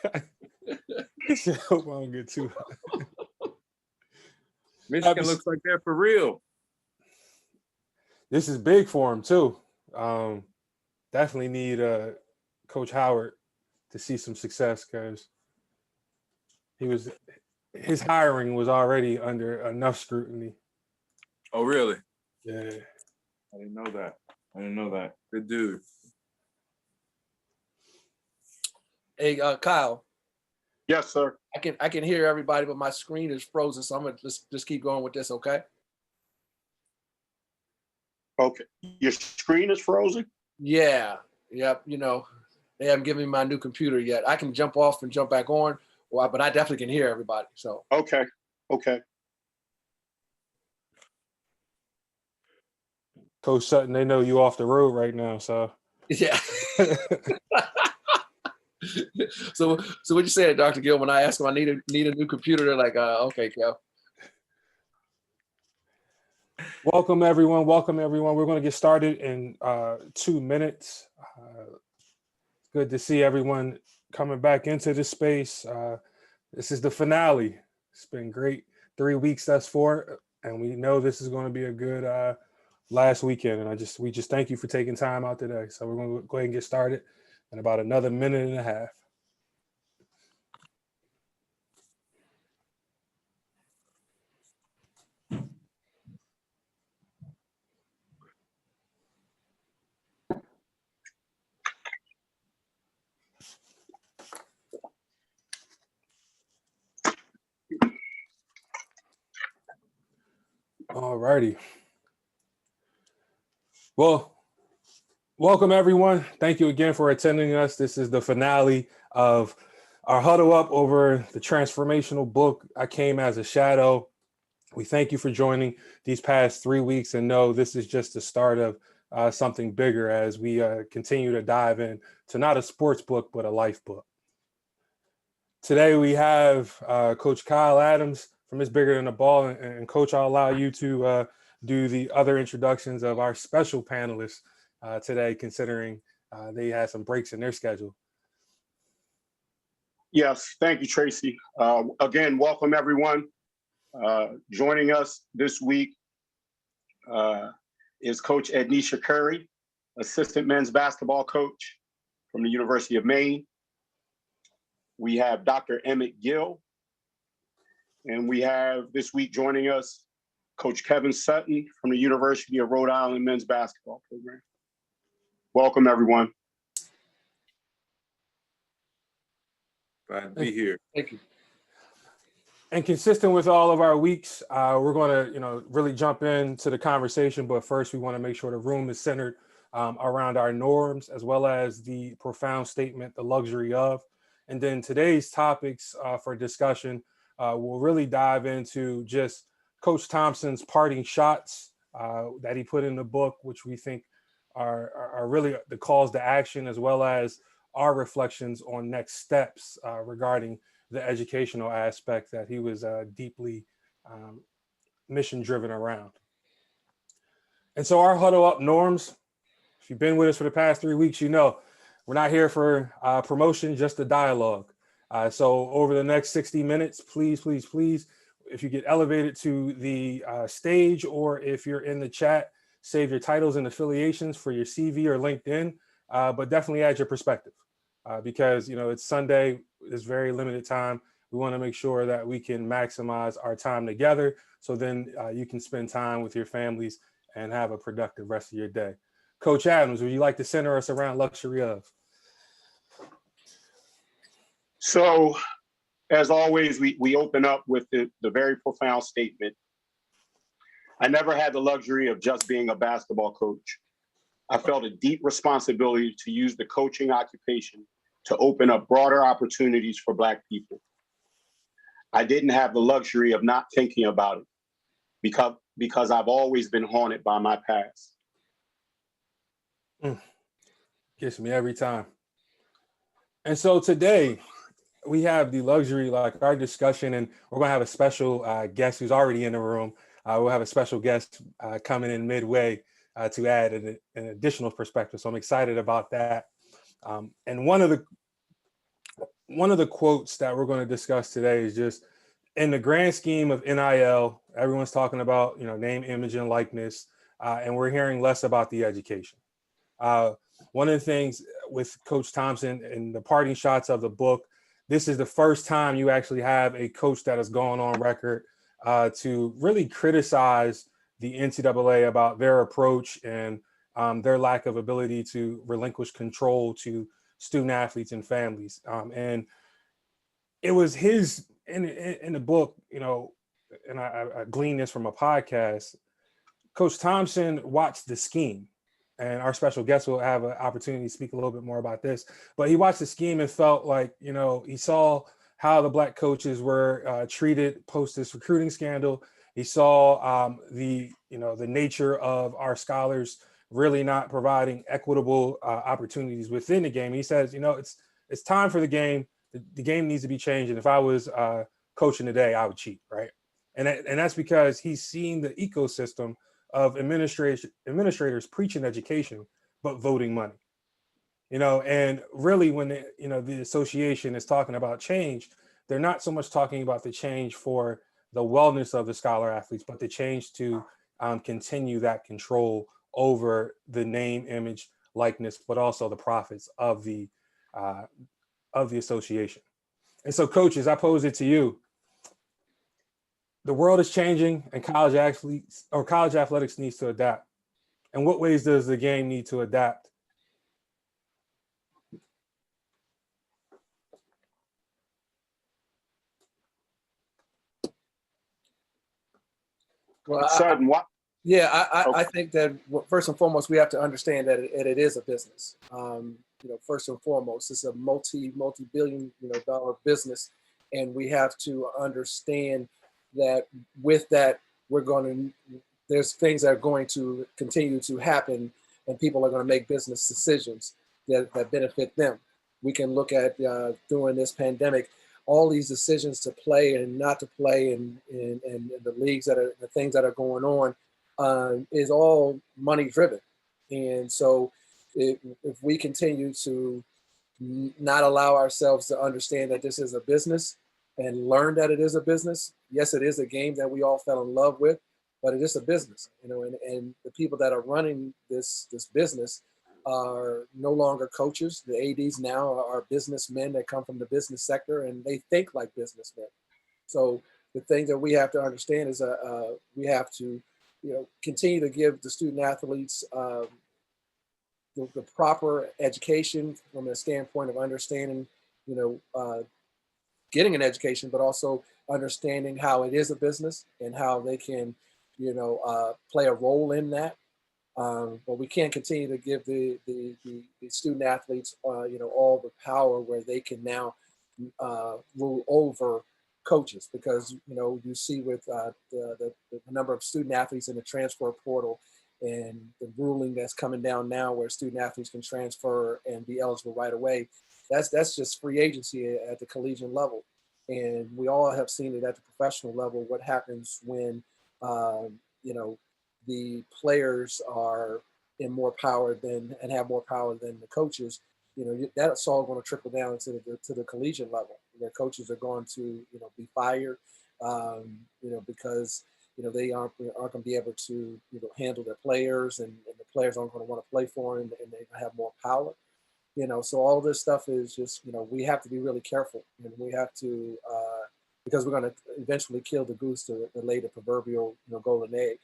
I hope I don't get too high. Michigan looks like they're for real. This is big for him too. Definitely need Coach Howard to see some success because his hiring was already under enough scrutiny. Oh, really? Yeah. I didn't know that. Good dude. Hey, Kyle. Yes, sir. I can hear everybody, but my screen is frozen, so I'm gonna just keep going with this, okay? Okay. Your screen is frozen? Yeah. Yep. You know, they haven't given me my new computer yet. I can jump off and jump back on, but I definitely can hear everybody. So Okay. Coach Sutton, they know you off the road right now, so yeah. So what you said, Dr. Gill, when I asked them I need a new computer, they're like, okay, Kel. Welcome everyone. We're going to get started in 2 minutes. Good to see everyone coming back into this space. This is the finale. It's been great 3 weeks thus far, and we know this is going to be a good last weekend. And we just thank you for taking time out today. So we're going to go ahead and get started in about another minute and a half. All righty. Well, welcome everyone. Thank you again for attending us. This is the finale of our huddle up over the transformational book, I Came as a Shadow. We thank you for joining these past 3 weeks and know this is just the start of something bigger as we continue to dive in to not a sports book, but a life book. Today we have Coach Kyle Adams from It's Bigger Than the Ball. And Coach, I'll allow you to do the other introductions of our special panelists today, considering they had some breaks in their schedule. Yes, thank you, Tracy. Again, welcome everyone. Joining us this week is Coach Ednisha Curry, assistant men's basketball coach from the University of Maine. We have Dr. Emmett Gill, and we have this week joining us Coach Kevin Sutton from the University of Rhode Island men's basketball program. Welcome, everyone. Glad to be here. Thank you. And consistent with all of our weeks, we're going to, really jump into the conversation. But first, we want to make sure the room is centered around our norms, as well as the profound statement, the luxury of. And then today's topics for discussion will really dive into just Coach Thompson's parting shots that he put in the book, which we think are really the calls to action, as well as our reflections on next steps regarding the educational aspect that he was deeply mission driven around. And so our huddle up norms, if you've been with us for the past 3 weeks, you know, we're not here for promotion, just a dialogue. So over the next 60 minutes, please, if you get elevated to the stage, or if you're in the chat, save your titles and affiliations for your CV or LinkedIn, but definitely add your perspective because, it's Sunday, it's very limited time. We want to make sure that we can maximize our time together. So then you can spend time with your families and have a productive rest of your day. Coach Adams, would you like to center us around luxury of? So, as always, we open up with the very profound statement. I never had the luxury of just being a basketball coach. I felt a deep responsibility to use the coaching occupation to open up broader opportunities for Black people. I didn't have the luxury of not thinking about it because I've always been haunted by my past. Gets me every time. And so today we have the luxury, like our discussion, and we're going to have a special guest who's already in the room. We'll have a special guest coming in midway to add an additional perspective. So I'm excited about that. And one of the one of the quotes that we're going to discuss today is just, in the grand scheme of NIL, everyone's talking about, name, image, and likeness, and we're hearing less about the education. One of the things with Coach Thompson and the parting shots of the book, this is the first time you actually have a coach that has gone on record to really criticize the NCAA about their approach and their lack of ability to relinquish control to student athletes and families. And it was his, in the book, and I gleaned this from a podcast, Coach Thompson watched the scheme, and our special guest will have an opportunity to speak a little bit more about this, but he watched the scheme and felt like, he saw how the Black coaches were treated post this recruiting scandal. He saw the nature of our scholars really not providing equitable opportunities within the game. He says, it's time for the game. The game needs to be changed. And if I was coaching today, I would cheat, right? And that's because he's seeing the ecosystem of administrators preaching education, but voting money. And really when the association is talking about change, they're not so much talking about the change for the wellness of the scholar athletes, but the change to continue that control over the name, image, likeness, but also the profits of the association. And so, coaches, I pose it to you. The world is changing, and college athletics needs to adapt. In what ways does the game need to adapt? Well, Sudden, what? Yeah, I think that first and foremost, we have to understand that it is a business. First and foremost, it's a multi-billion dollar business, and we have to understand that with that, there's things that are going to continue to happen, and people are going to make business decisions that benefit them. We can look at during this pandemic, all these decisions to play and not to play, and the leagues the things that are going on. Is all money driven. And so if we continue to not allow ourselves to understand that this is a business and learn that it is a business, yes, it is a game that we all fell in love with, but it is a business, and the people that are running this business are no longer coaches. The ADs now are businessmen that come from the business sector, and they think like businessmen. So the thing that we have to understand is we have to continue to give the student athletes the proper education from a standpoint of understanding, getting an education, but also understanding how it is a business and how they can, play a role in that. But we can't continue to give the student athletes, all the power where they can now rule over coaches, because you see with the number of student athletes in the transfer portal and the ruling that's coming down now where student athletes can transfer and be eligible right away. That's just free agency at the collegiate level, and we all have seen it at the professional level. What happens when the players are in more power and have more power than the coaches? That's all going to trickle down to the collegiate level. Where coaches are going to, be fired, because they aren't going to be able to, handle their players, and the players aren't going to want to play for them, and they have more power. So all this stuff is just, we have to be really careful, and we have to, because we're going to eventually kill the goose to lay the proverbial, golden egg.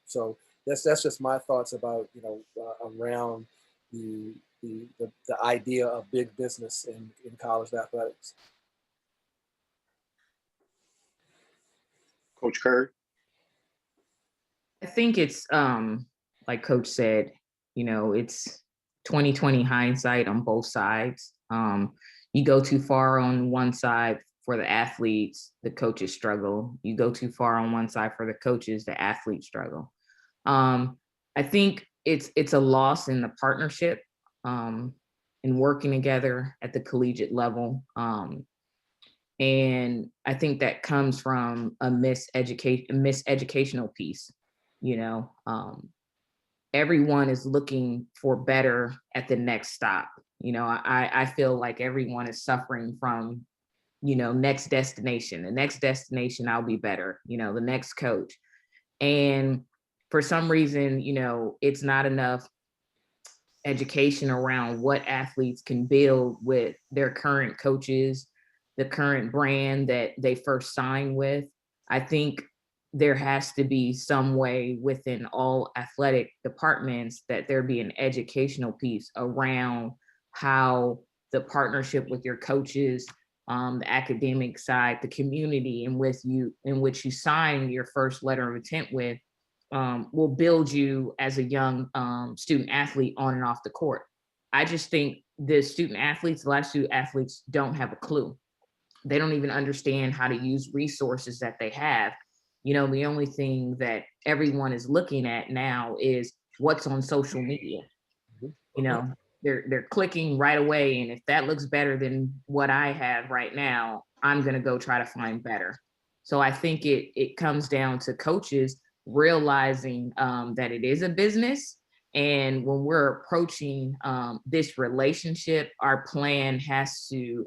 So that's just my thoughts about, around the idea of big business in college athletics. Coach Curry? I think it's like Coach said, it's 2020 hindsight on both sides. You go too far on one side for the athletes, the coaches struggle. You go too far on one side for the coaches, the athletes struggle. I think it's a loss in the partnership, in working together at the collegiate level. And I think that comes from a miseducational piece. Everyone is looking for better at the next stop. You know, I feel like everyone is suffering from, you know, next destination, the next destination, I'll be better, you know, the next coach. And for some reason, you know, it's not enough education around what athletes can build with their current coaches, the current brand that they first signed with. I think there has to be some way within all athletic departments that there be an educational piece around how the partnership with your coaches, the academic side, the community in which you sign your first letter of intent with, will build you as a young student athlete on and off the court. I just think the student athletes, the last student athletes don't have a clue. They don't even understand how to use resources that they have. You know, the only thing that everyone is looking at now is what's on social media. You know, they're clicking right away, and if that looks better than what I have right now, I'm going to go try to find better. So I think it comes down to coaches realizing that it is a business, and when we're approaching this relationship, our plan has to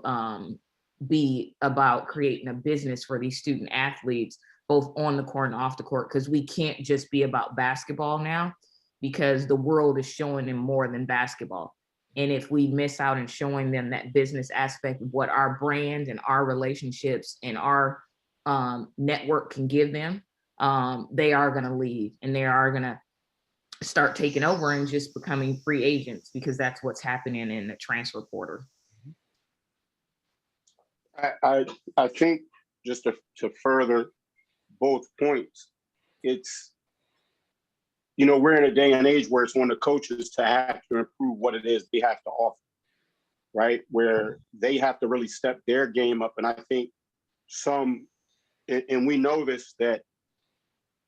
be about creating a business for these student athletes, both on the court and off the court, because we can't just be about basketball now, because the world is showing them more than basketball. And if we miss out in showing them that business aspect of what our brand and our relationships and our network can give them, they are going to leave, and they are going to start taking over and just becoming free agents, because that's what's happening in the transfer portal. I think just to further both points, it's, you know, we're in a day and age where it's on the coaches to have to improve what it is they have to offer, right? Where they have to really step their game up. And I think and we know this, that,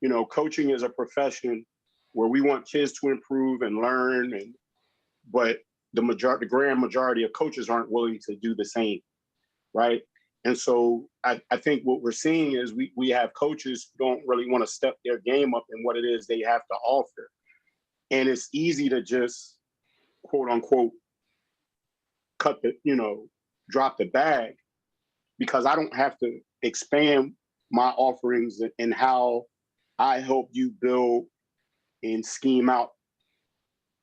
you know, coaching is a profession where we want kids to improve and learn, but the grand majority of coaches aren't willing to do the same, right? And so I think what we're seeing is we have coaches who don't really want to step their game up in what it is they have to offer. And it's easy to just, quote unquote, drop the bag, because I don't have to expand my offerings and how I help you build and scheme out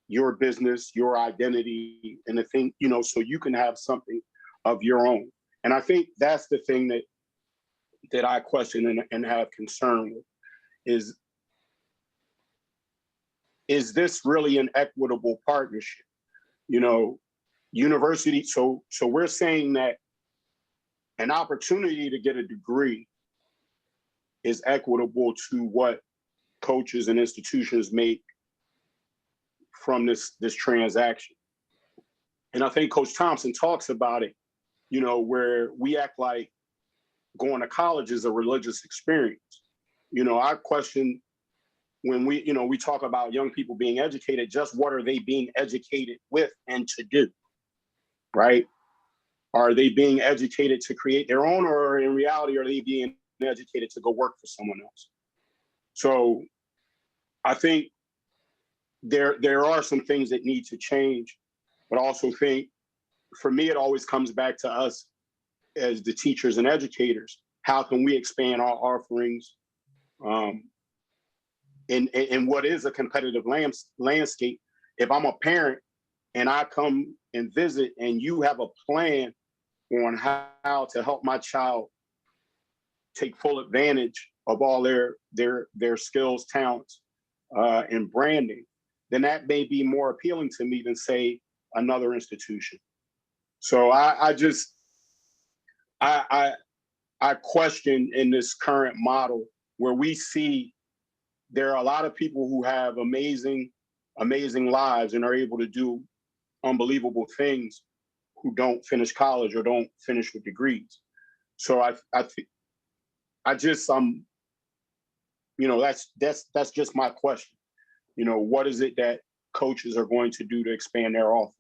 your business, your identity, and the thing, you know, so you can have something of your own. And I think that's the thing that I question and have concern with is this really an equitable partnership? You know, university. So we're saying that an opportunity to get a degree is equitable to what coaches and institutions make from this transaction. And I think Coach Thompson talks about it, you know, where we act like going to college is a religious experience. You know, I question when we talk about young people being educated, just what are they being educated with and to do, right? Are they being educated to create their own, or in reality, are they being educated to go work for someone else? So I think there are some things that need to change, but I also think, for me, it always comes back to us as the teachers and educators. How can we expand our offerings in what is a competitive landscape? If I'm a parent and I come and visit and you have a plan on how to help my child take full advantage of all their skills, talents, and branding, then that may be more appealing to me than, say, another institution. So I question in this current model where we see there are a lot of people who have amazing lives and are able to do unbelievable things who don't finish college or don't finish with degrees. So that's just my question. You know, what is it that coaches are going to do to expand their offering?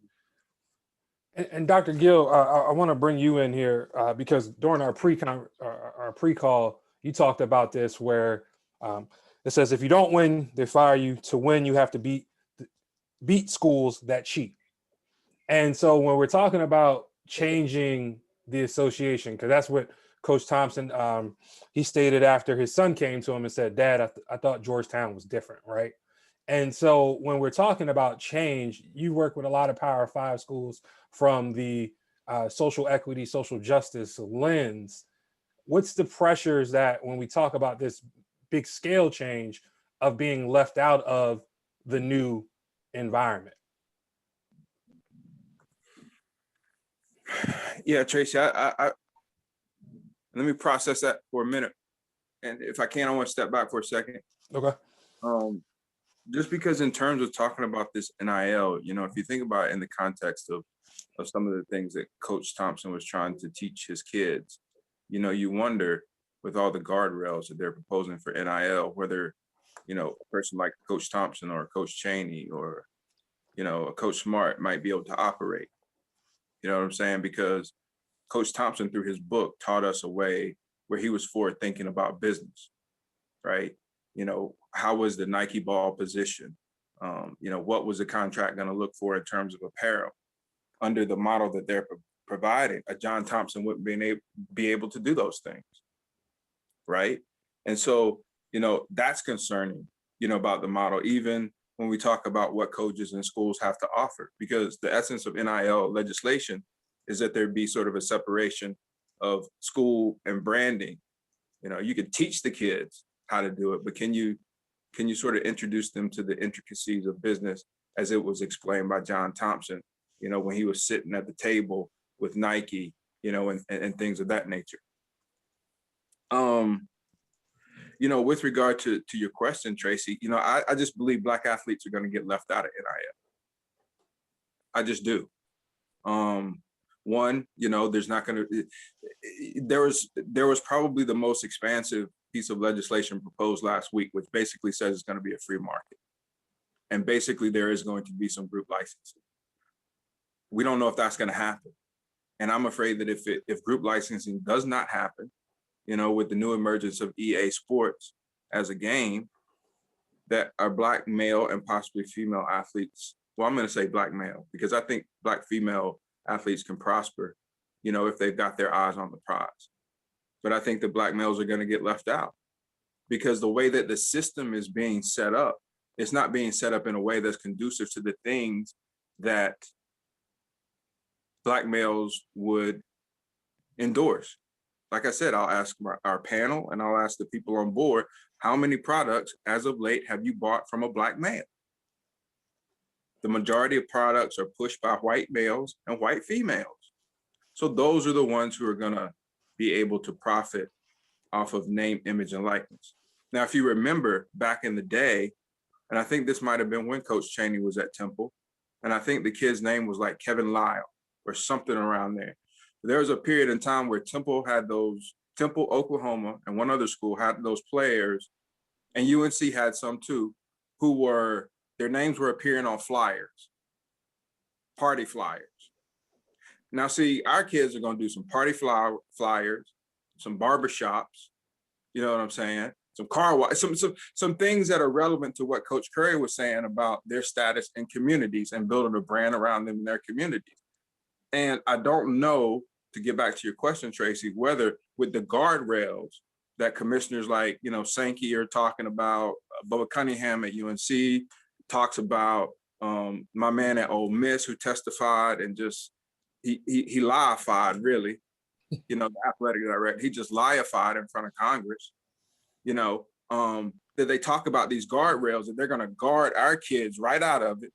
And Dr. Gill, I want to bring you in here because during our pre-call, you talked about this, where it says if you don't win, they fire you. To win, you have to beat schools that cheat. And so when we're talking about changing the association, because that's what Coach Thompson, he stated after his son came to him and said, Dad, I thought Georgetown was different, right? And so when we're talking about change, you work with a lot of Power 5 schools from the social equity, social justice lens. What's the pressures that when we talk about this big scale change of being left out of the new environment? Yeah, Tracy, I let me process that for a minute. And if I can, I want to step back for a second. Okay. Just because in terms of talking about this NIL, you know, if you think about it in the context of some of the things that Coach Thompson was trying to teach his kids, you know, you wonder with all the guardrails that they're proposing for NIL, whether, you know, a person like Coach Thompson or Coach Cheney or, you know, a Coach Smart might be able to operate. You know what I'm saying? Because Coach Thompson, through his book, taught us a way where he was forward thinking about business, right? You know, how was the Nike ball positioned? You know, what was the contract going to look for in terms of apparel? Under the model that they're providing, a John Thompson wouldn't be able to do those things, right? And so, you know, that's concerning, you know, about the model, even when we talk about what coaches and schools have to offer, because the essence of NIL legislation is that there be sort of a separation of school and branding. You know, you can teach the kids how to do it, but can you sort of introduce them to the intricacies of business as it was explained by John Thompson, you know, when he was sitting at the table with Nike, you know, and things of that nature. You know, with regard to your question, Tracy, you know, I just believe Black athletes are going to get left out of NIL. I just do. One, you know, there's not going to, there was probably the most expansive piece of legislation proposed last week, which basically says it's going to be a free market. And basically there is going to be some group licensing. We don't know if that's going to happen. And I'm afraid that if group licensing does not happen, you know, with the new emergence of EA Sports as a game, that our Black male and possibly female athletes, well, I'm going to say Black male, because I think Black female athletes can prosper, you know, if they've got their eyes on the prize. But I think the Black males are going to get left out because the way that the system is being set up, it's not being set up in a way that's conducive to the things that Black males would endorse. Like I said, I'll ask our panel and I'll ask the people on board, how many products as of late have you bought from a Black male? The majority of products are pushed by white males and white females. So those are the ones who are gonna be able to profit off of name, image, and likeness. Now, if you remember back in the day, and I think this might've been when Coach Cheney was at Temple, and I think the kid's name was like Kevin Lyle or something around there. There was a period in time where Temple, Oklahoma, and one other school had those players, and UNC had some too, who were, their names were appearing on flyers, party flyers. Now, see, our kids are going to do some party flyers, some barbershops, you know what I'm saying? Some car wash, some things that are relevant to what Coach Curry was saying about their status in communities and building a brand around them in their communities. And I don't know, to get back to your question, Tracy, whether with the guardrails that commissioners like, you know, Sankey are talking about, Bubba Cunningham at UNC talks about, my man at Ole Miss who testified and just, he liified really, you know, the athletic director, he just liified in front of Congress, you know, that they talk about these guardrails that they're going to guard our kids right out of it.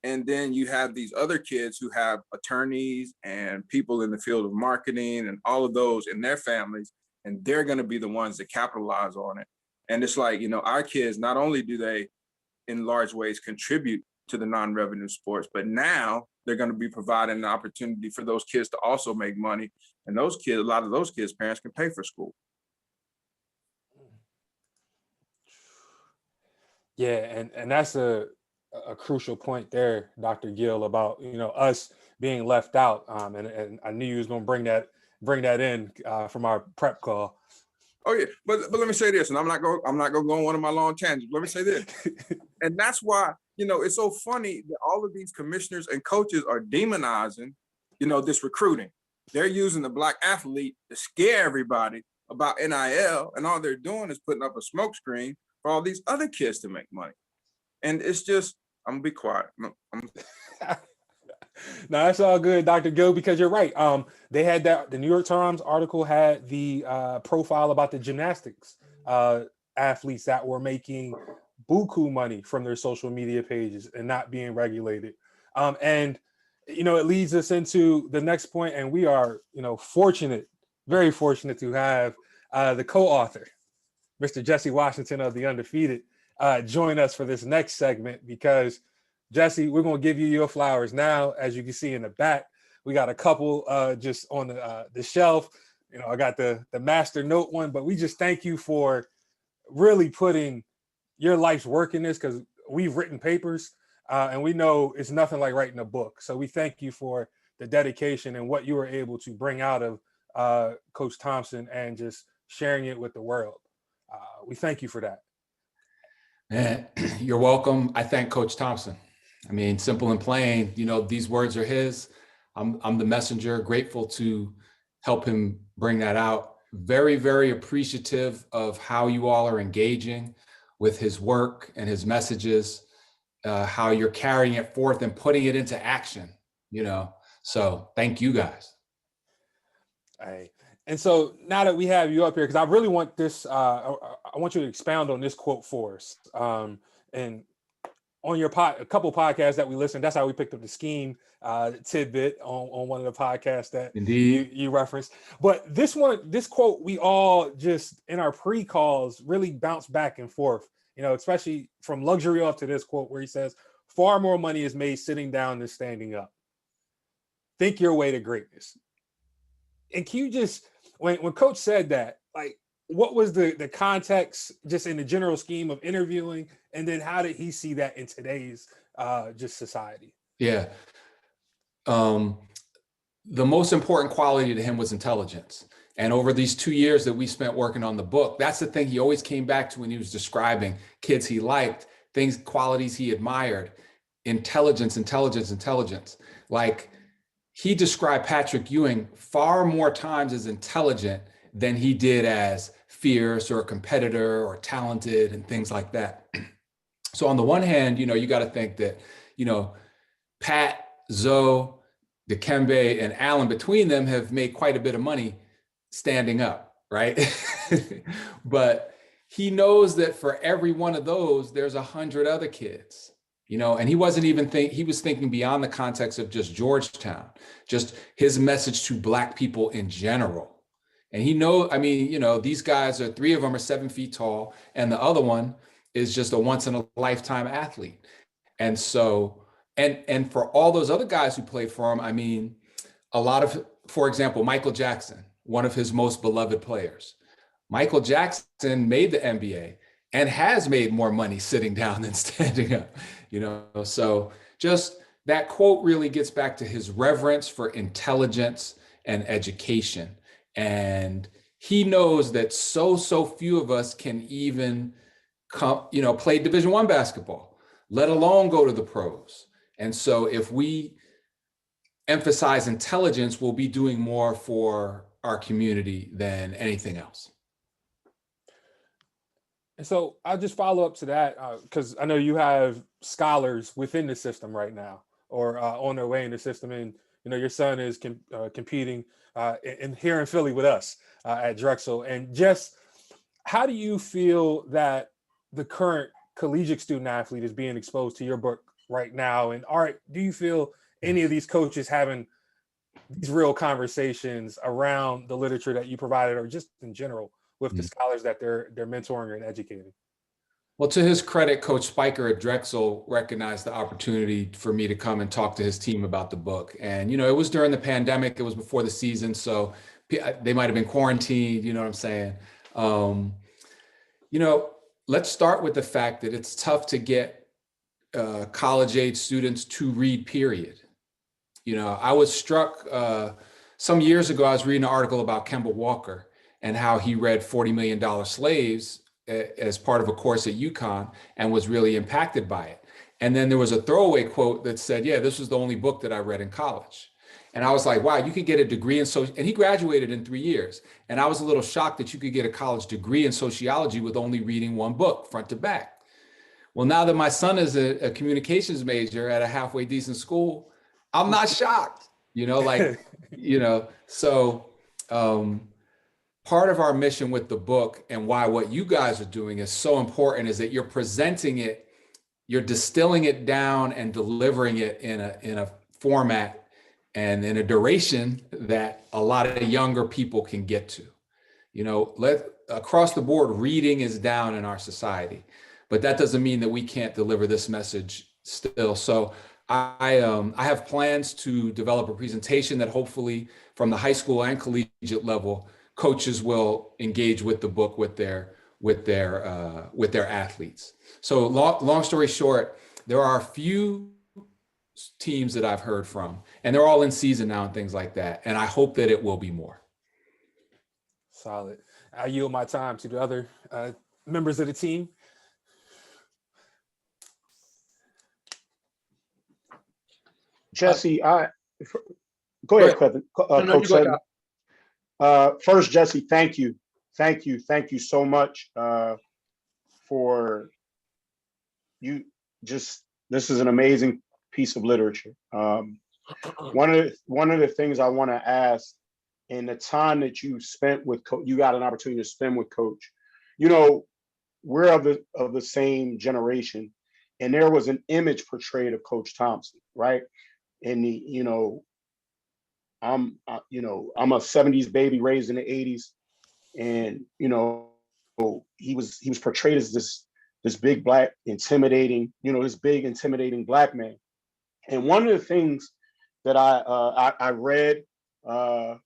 And then you have these other kids who have attorneys and people in the field of marketing and all of those in their families, and they're going to be the ones that capitalize on it. And it's like, you know, our kids, not only do they in large ways contribute to the non-revenue sports, but now they're going to be providing an opportunity for those kids to also make money. And those kids, a lot of those kids' parents can pay for school. Yeah, and that's a crucial point there, Dr. Gill, about, you know, us being left out. And I knew you was going to bring that in from our prep call. Oh yeah, but let me say this, and I'm not going to go on one of my long tangents. Let me say this, and that's why, you know, it's so funny that all of these commissioners and coaches are demonizing, you know, this recruiting. They're using the Black athlete to scare everybody about NIL, and all they're doing is putting up a smokescreen for all these other kids to make money. And it's just, I'm gonna be quiet. No, that's all good, Dr. Gill, because you're right. They had that, the New York Times article had the profile about the gymnastics athletes that were making buku money from their social media pages and not being regulated. And, you know, it leads us into the next point, and we are, you know, fortunate, very fortunate to have the co-author, Mr. Jesse Washington of The Undefeated, join us for this next segment, because Jesse, we're going to give you your flowers now. As you can see in the back, we got a couple just on the shelf. You know, I got the master note one, but we just thank you for really putting your life's work in this, because we've written papers and we know it's nothing like writing a book. So we thank you for the dedication and what you were able to bring out of Coach Thompson and just sharing it with the world. We thank you for that. Man, you're welcome. I thank Coach Thompson. I mean, simple and plain, you know, these words are his. I'm the messenger, grateful to help him bring that out. Very, very appreciative of how you all are engaging with his work and his messages, how you're carrying it forth and putting it into action, you know. So thank you guys. Hey. And so now that we have you up here, because I really want this, I want you to expound on this quote for us. And on your a couple podcasts that we listened, that's how we picked up the scheme tidbit on one of the podcasts that you referenced. But this quote, we all just in our pre-calls really bounced back and forth, you know, especially from Luxury Off to this quote where he says, "Far more money is made sitting down than standing up. Think your way to greatness." And can you just, when Coach said that, like, what was the context just in the general scheme of interviewing? And then how did he see that in today's just society? Yeah. The most important quality to him was intelligence. And over these 2 years that we spent working on the book, that's the thing he always came back to when he was describing kids he liked, things, qualities he admired. Intelligence, intelligence, intelligence. Like, he described Patrick Ewing far more times as intelligent than he did as fierce or a competitor or talented and things like that. So on the one hand, you know, you got to think that, you know, Pat, Zoe, Dikembe, and Allen between them have made quite a bit of money standing up, right? But he knows that for every one of those, there's 100 other kids, you know, and he wasn't even he was thinking beyond the context of just Georgetown, just his message to Black people in general. And he I mean, you know, these guys are, 3 of them are 7 feet tall, and the other one is just a once in a lifetime athlete. And so, and for all those other guys who played for him, I mean, a lot of, for example, Michael Jackson, one of his most beloved players. Michael Jackson made the NBA and has made more money sitting down than standing up, you know? So just that quote really gets back to his reverence for intelligence and education. And he knows that so few of us can even come, you know, play Division I basketball, let alone go to the pros. And so if we emphasize intelligence, we'll be doing more for our community than anything else. And so I'll just follow up to that, because I know you have scholars within the system right now, or on their way in the system. And, you know, your son is competing here in Philly with us at Drexel. And just how do you feel that the current collegiate student athlete is being exposed to your book right now? And do you feel any of these coaches having these real conversations around the literature that you provided, or just in general with the scholars that they're mentoring and educating? Well, to his credit, Coach Spiker at Drexel recognized the opportunity for me to come and talk to his team about the book. And, you know, it was during the pandemic, it was before the season, so they might've been quarantined, you know what I'm saying? You know, let's start with the fact that it's tough to get college-age students to read, period. You know, I was struck some years ago, I was reading an article about Kemba Walker and how he read $40 Million Slaves as part of a course at UConn and was really impacted by it. And then there was a throwaway quote that said, yeah, this was the only book that I read in college. And I was like, wow, you could get a degree in social, and he graduated in 3 years. And I was a little shocked that you could get a college degree in sociology with only reading one book front to back. Well, now that my son is a communications major at a halfway decent school, I'm not shocked, so part of our mission with the book and why what you guys are doing is so important is that you're presenting it, you're distilling it down and delivering it in a format and in a duration that a lot of younger people can get to. Across the board, reading is down in our society, but that doesn't mean that we can't deliver this message still. So I have plans to develop a presentation that hopefully from the high school and collegiate level, coaches will engage with the book with their athletes. So long story short, there are a few teams that I've heard from, and they're all in season now and things like that. And I hope that it will be more. Solid. I yield my time to the other members of the team. Jesse, go ahead, Kevin. Coach Sutton. First, Jesse, thank you so much for you. This is an amazing piece of literature. One of the things I want to ask, in the time that you spent with Coach, you got an opportunity to spend with Coach. We're of the same generation, and there was an image portrayed of Coach Thompson, right? And I'm a 70s baby raised in the 80s, and he was portrayed as this big black intimidating, this big intimidating black man. And one of the things that I read, I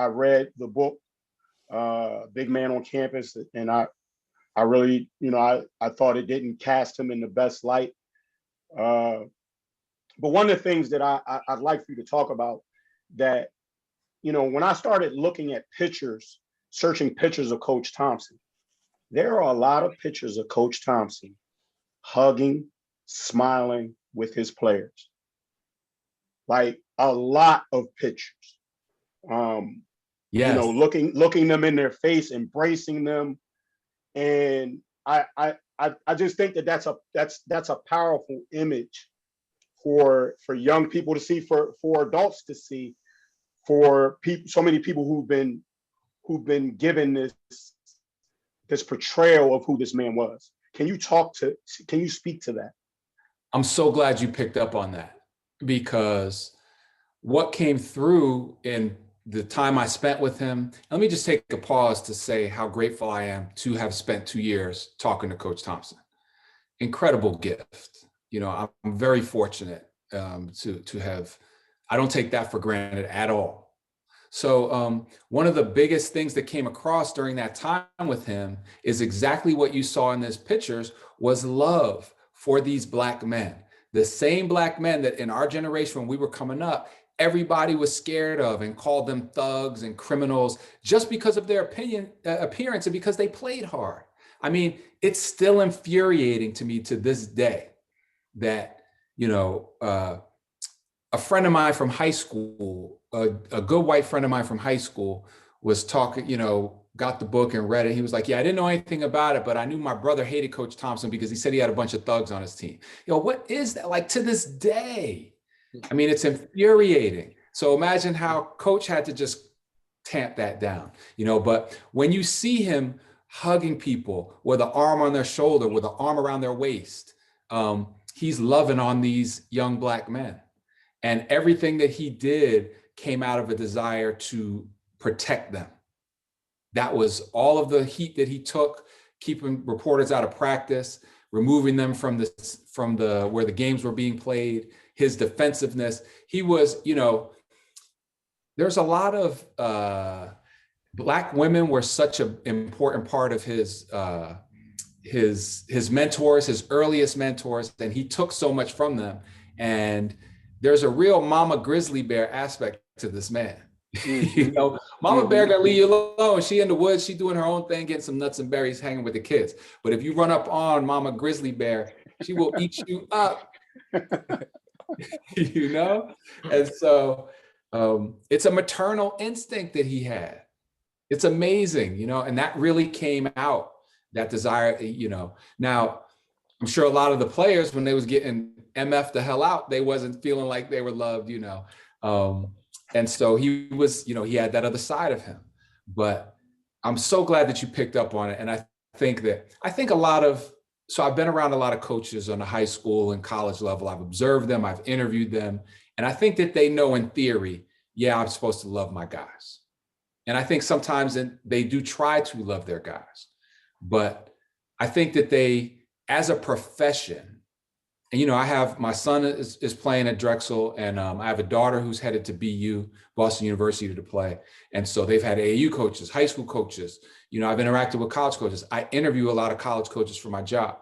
read the book Big Man on Campus, and I really, I thought it didn't cast him in the best light. But one of the things that I'd like for you to talk about, that, when I started looking at pictures, searching pictures of Coach Thompson, there are a lot of pictures of Coach Thompson hugging, smiling with his players. Like a lot of pictures. Yes. Looking them in their face, embracing them. And I just think that that's a powerful image for young people to see, for adults to see, for people, so many people who've been given this portrayal of who this man was. Can you speak to that? I'm so glad you picked up on that, because what came through in the time I spent with him, let me just take a pause to say how grateful I am to have spent 2 years talking to Coach Thompson. Incredible gift. I'm very fortunate to have, I don't take that for granted at all. So one of the biggest things that came across during that time with him is exactly what you saw in these pictures, was love for these black men. The same black men that in our generation, when we were coming up, everybody was scared of and called them thugs and criminals just because of their appearance and because they played hard. I mean, it's still infuriating to me to this day that, a friend of mine from high school, a good white friend of mine from high school was talking, got the book and read it. He was like, yeah, I didn't know anything about it, but I knew my brother hated Coach Thompson because he said he had a bunch of thugs on his team. What is that like to this day? I mean, it's infuriating. So imagine how Coach had to just tamp that down, but when you see him hugging people with an arm on their shoulder, with an arm around their waist, he's loving on these young black men. And everything that he did came out of a desire to protect them. That was all of the heat that he took, keeping reporters out of practice, removing them from where the games were being played, his defensiveness. He was, there's a lot of black women were such an important part of his mentors, his earliest mentors, and he took so much from them. And there's a real mama grizzly bear aspect to this man. Mama bear gonna leave you alone. She in the woods, she doing her own thing, getting some nuts and berries, hanging with the kids. But if you run up on mama grizzly bear, she will eat you up. You know? And so it's a maternal instinct that he had. It's amazing, you know, and that really came out, that desire, you know. Now, I'm sure a lot of the players, when they was getting MF the hell out, they wasn't feeling like they were loved, you know. And so he was, you know, he had that other side of him. But I'm so glad that you picked up on it. And I think a lot of, so I've been around a lot of coaches on the high school and college level. I've observed them, I've interviewed them. And I think that they know in theory, yeah, I'm supposed to love my guys. And I think sometimes they do try to love their guys. But I think that they, as a profession, and, you know, I have, my son is playing at Drexel, and I have a daughter who's headed to BU, Boston University, to play. And so they've had AAU coaches, high school coaches. You know, I've interacted with college coaches. I interview a lot of college coaches for my job.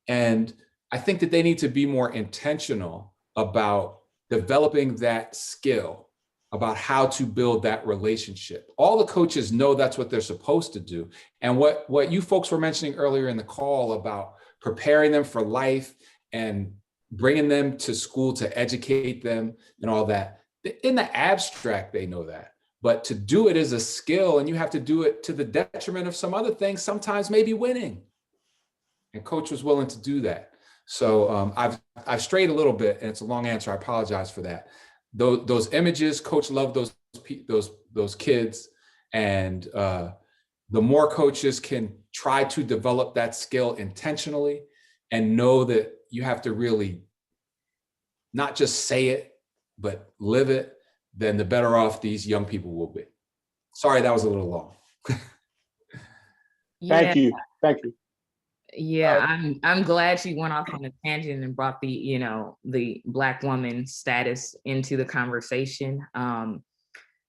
And I think that they need to be more intentional about developing that skill, about how to build that relationship. All the coaches know that's what they're supposed to do. And what you folks were mentioning earlier in the call about preparing them for life and bringing them to school to educate them and all that, in the abstract, they know that. But to do it is a skill, and you have to do it to the detriment of some other things, sometimes maybe winning. And coach was willing to do that. So I've strayed a little bit, and it's a long answer. I apologize for that. Those images, coach loved those kids, and the more coaches can try to develop that skill intentionally and know that you have to really not just say it, but live it, then the better off these young people will be. Sorry, that was a little long. Thank you. Yeah, I'm glad she went off on a tangent and brought the, you know, the Black woman status into the conversation.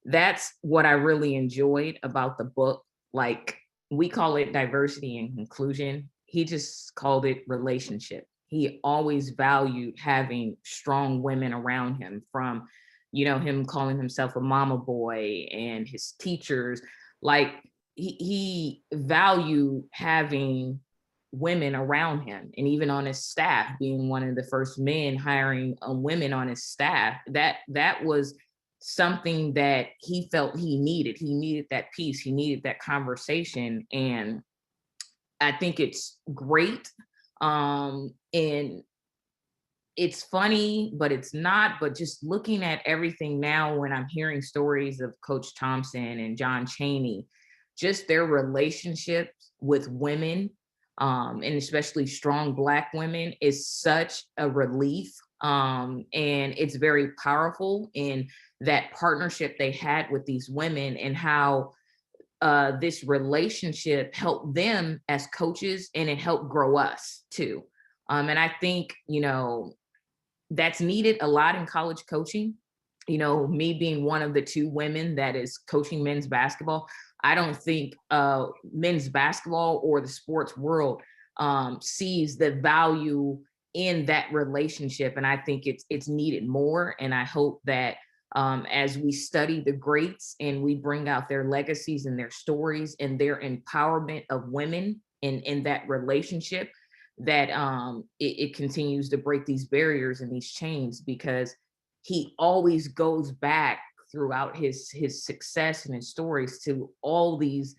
That's what I really enjoyed about the book. Like, we call it diversity and inclusion. He just called it relationship. He always valued having strong women around him, from, you know, him calling himself a mama boy and his teachers. Like, he valued having women around him, and even on his staff, being one of the first men hiring women on his staff, that was something that he felt he needed. He needed that peace, he needed that conversation. And I think it's great. And it's funny, but it's not. But just looking at everything now, when I'm hearing stories of Coach Thompson and John Chaney, just their relationships with women, and especially strong Black women, is such a relief. And it's very powerful in that partnership they had with these women, and how this relationship helped them as coaches, and it helped grow us too. And I think, you know, that's needed a lot in college coaching. You know, me being one of the two women that is coaching men's basketball, I don't think men's basketball or the sports world sees the value in that relationship. And I think it's needed more. And I hope that as we study the greats and we bring out their legacies and their stories and their empowerment of women in that relationship, that it continues to break these barriers and these chains, because he always goes back throughout his success and his stories to all these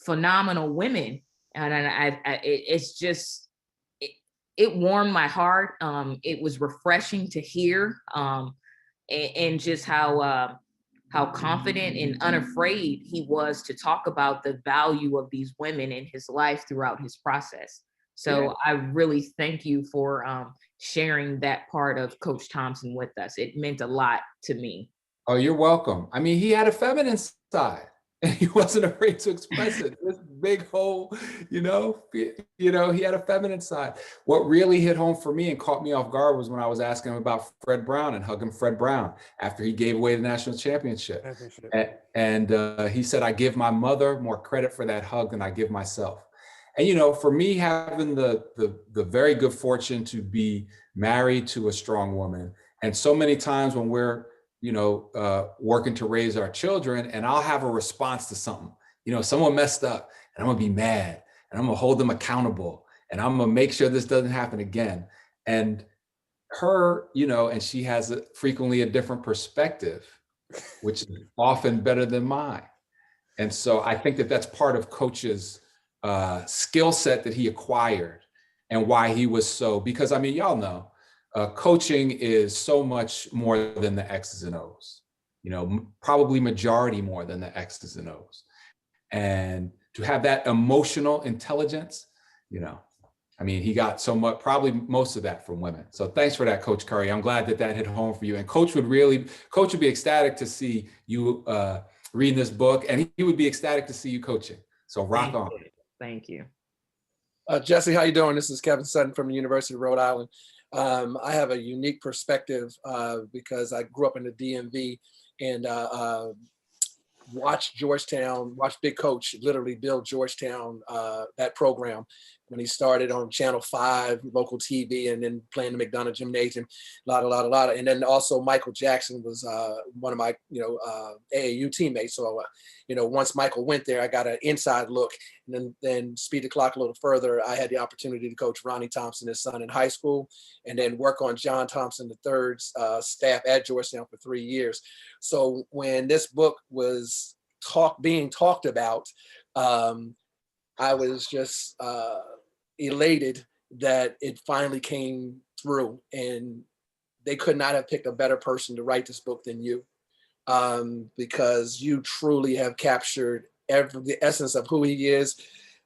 phenomenal women. And it's just, it warmed my heart. It was refreshing to hear, and just how confident and unafraid he was to talk about the value of these women in his life throughout his process. So yeah. I really thank you for sharing that part of Coach Thompson with us. It meant a lot to me. Oh, you're welcome. I mean, he had a feminine side, and he wasn't afraid to express it. This big whole, he had a feminine side. What really hit home for me and caught me off guard was when I was asking him about Fred Brown and hugging Fred Brown after he gave away the national championship. And he said, I give my mother more credit for that hug than I give myself. And, you know, for me, having the very good fortune to be married to a strong woman, and so many times when we're, working to raise our children, and I'll have a response to something, someone messed up, and I'm gonna be mad, and I'm gonna hold them accountable, and I'm gonna make sure this doesn't happen again. And her, you know, and she has frequently a different perspective, which is often better than mine. And so I think that that's part of Coach's skill set that he acquired, and why he was so, because I mean, y'all know, coaching is so much more than the X's and O's, you know, probably majority more than the X's and O's. And to have that emotional intelligence, you know, I mean, he got so much, probably most of that from women. So thanks for that, Coach Curry. I'm glad that that hit home for you. And Coach would be ecstatic to see you reading this book, and he would be ecstatic to see you coaching. So rock on. Thank you. Jesse, how you doing? This is Kevin Sutton from the University of Rhode Island. I have a unique perspective because I grew up in the DMV and watched Georgetown, watched Big Coach literally build Georgetown, that program, when he started on Channel 5, local TV, and then playing the McDonough Gymnasium, a lot. And then also Michael Jackson was one of my, AAU teammates. So, once Michael went there, I got an inside look. And then speed the clock a little further, I had the opportunity to coach Ronnie Thompson, his son, in high school, and then work on John Thompson III's staff at Georgetown for 3 years. So when this book was being talked about, I was just elated that it finally came through, and they could not have picked a better person to write this book than you, because you truly have captured the essence of who he is.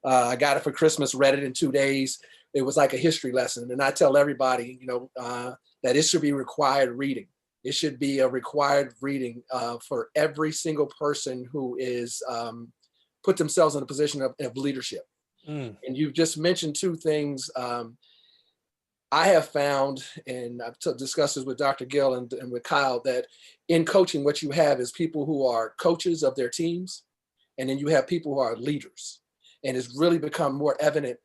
I got it for Christmas, read it in 2 days. It was like a history lesson. And I tell everybody, that it should be required reading. It should be a required reading for every single person who is put themselves in a position of leadership. And you've just mentioned two things. I have found, and I've discussed this with Dr. Gill and with Kyle, that in coaching, what you have is people who are coaches of their teams, and then you have people who are leaders. And it's really become more evident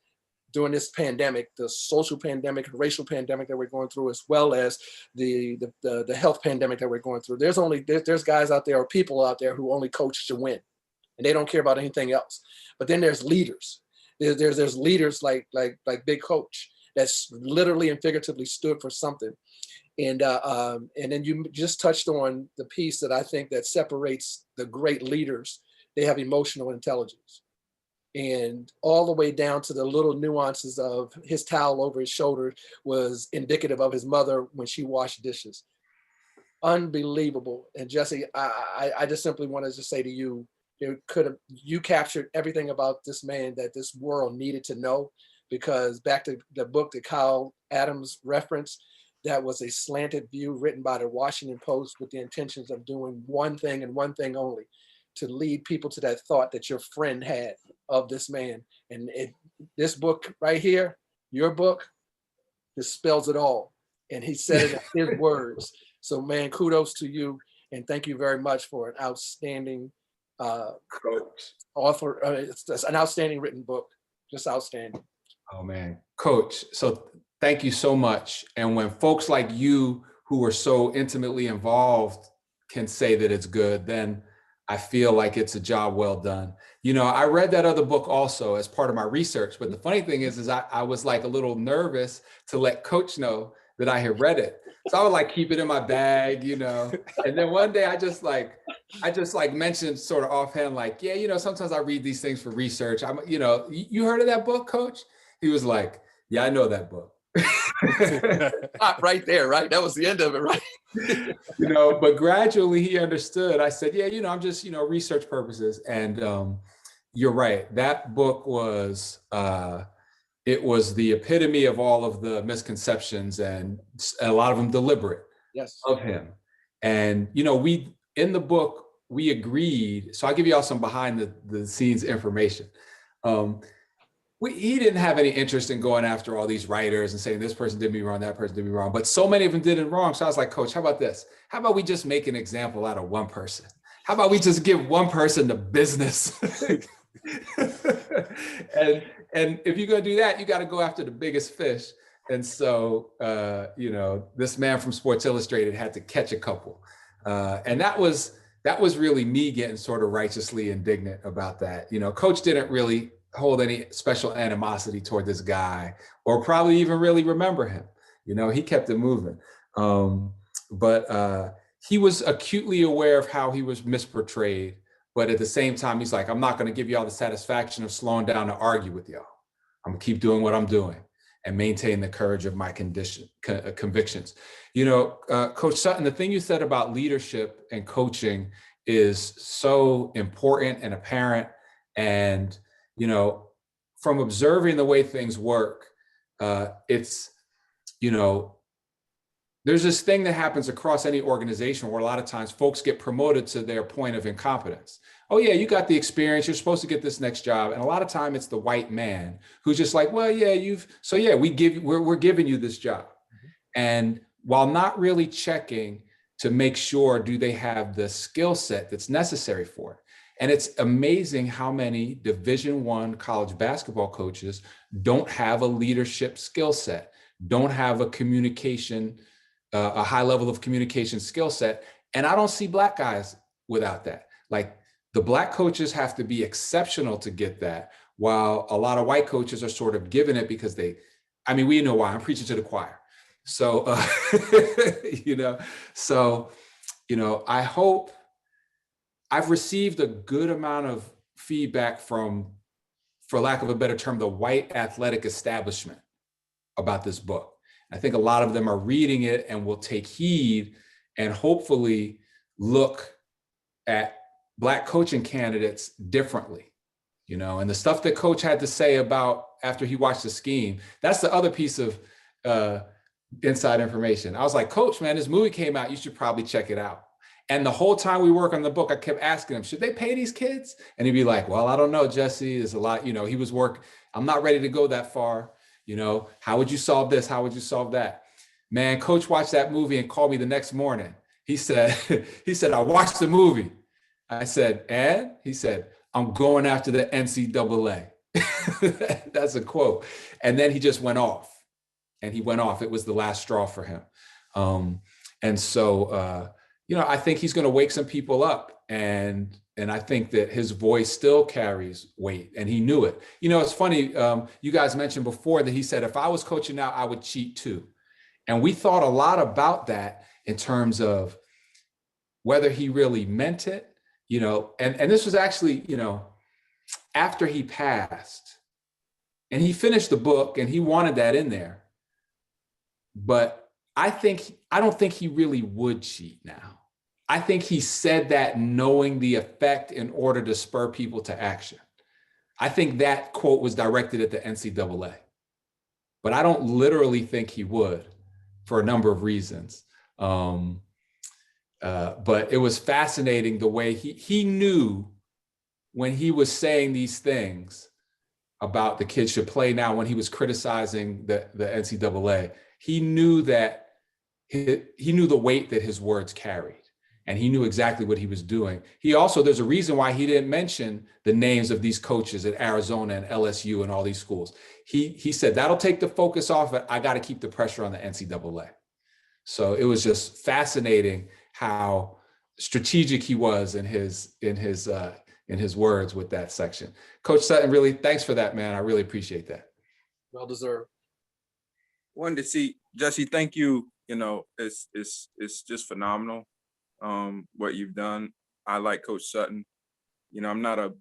during this pandemic, the social pandemic, racial pandemic that we're going through, as well as the health pandemic that we're going through. There's guys out there, or people out there, who only coach to win, and they don't care about anything else. But then there's leaders. There's leaders like Big Coach that's literally and figuratively stood for something. And then you just touched on the piece that I think that separates the great leaders. They have emotional intelligence, and all the way down to the little nuances of his towel over his shoulder was indicative of his mother when she washed dishes. Unbelievable. And Jesse, I just simply wanted to say to you, you captured everything about this man that this world needed to know, because back to the book that Kyle Adams referenced, that was a slanted view written by the Washington Post with the intentions of doing one thing and one thing only, to lead people to that thought that your friend had of this man. And this book right here, your book, just spells it all. And he said it in his words. So man, kudos to you. And thank you very much for an outstanding author. It's an outstanding written book, just outstanding. Oh man, Coach. So thank you so much. And when folks like you, who are so intimately involved, can say that it's good, then I feel like it's a job well done. I read that other book also as part of my research, but the funny thing is I was like a little nervous to let Coach know that I had read it. So I would like keep it in my bag, and then one day I just mentioned sort of offhand, like, yeah, sometimes I read these things for research. You heard of that book, Coach? He was like, yeah, I know that book. Stop right there, right? That was the end of it, right? But gradually he understood. I said, yeah, I'm just, research purposes. And you're right. That book was, it was the epitome of all of the misconceptions, and a lot of them deliberate, yes, of him. And, we, in the book, we agreed. So I'll give you all some behind the scenes information. He didn't have any interest in going after all these writers and saying this person did me wrong, that person did me wrong, but so many of them did it wrong. So I was like, Coach, how about this? How about we just make an example out of one person? How about we just give one person the business? and if you're gonna do that, you got to go after the biggest fish. And so, this man from Sports Illustrated had to catch a couple. And that was really me getting sort of righteously indignant about that. Coach didn't really hold any special animosity toward this guy, or probably even really remember him. You know, he kept it moving. But he was acutely aware of how he was misportrayed. But at the same time, he's like, I'm not going to give y'all the satisfaction of slowing down to argue with y'all. I'm going to keep doing what I'm doing and maintain the courage of my convictions. You know, Coach Sutton, the thing you said about leadership and coaching is so important and apparent. And, you know, from observing the way things work, it's, you know, there's this thing that happens across any organization where a lot of times folks get promoted to their point of incompetence. Oh yeah, you got the experience, you're supposed to get this next job. And a lot of time it's the white man who's just like, well, yeah, we're giving you this job. And while not really checking to make sure, do they have the skill set that's necessary for it? And it's amazing how many Division I college basketball coaches don't have a leadership skill set, don't have a high level of communication skill set. And I don't see Black guys without that. Like, the Black coaches have to be exceptional to get that, while a lot of white coaches are sort of given it because we know why. I'm preaching to the choir. So, I hope I've received a good amount of feedback from, for lack of a better term, the white athletic establishment about this book. I think a lot of them are reading it and will take heed and hopefully look at Black coaching candidates differently, you know, and the stuff that Coach had to say about after he watched the scheme, that's the other piece of inside information. I was like, Coach, man, this movie came out, you should probably check it out. And the whole time we work on the book, I kept asking him, should they pay these kids? And he'd be like, well, I don't know, Jesse, there's a lot, you know, I'm not ready to go that far. You know, how would you solve this? How would you solve that? Man, Coach watched that movie and called me the next morning. He said, I watched the movie. I said, and? He said, I'm going after the NCAA. That's a quote. And then he just went off. And he went off. It was the last straw for him. I think he's going to wake some people up. And I think that his voice still carries weight, and he knew it. You know, it's funny, you guys mentioned before that he said, if I was coaching now, I would cheat too. And we thought a lot about that in terms of whether he really meant it, you know, and this was actually, you know, after he passed, and he finished the book and he wanted that in there. But I don't think he really would cheat now. I think he said that knowing the effect in order to spur people to action. I think that quote was directed at the NCAA, but I don't literally think he would for a number of reasons. But it was fascinating the way he knew when he was saying these things about the kids should play now, when he was criticizing the NCAA, he knew that he knew the weight that his words carried. And he knew exactly what he was doing. There's a reason why he didn't mention the names of these coaches at Arizona and LSU and all these schools. He said, that'll take the focus off it. I got to keep the pressure on the NCAA. So it was just fascinating how strategic he was in his words with that section. Coach Sutton, really, thanks for that, man. I really appreciate that. Well deserved. Wanted to see, Jesse, thank you. You know, it's just phenomenal. What you've done. I like Coach Sutton. You know, I'm not a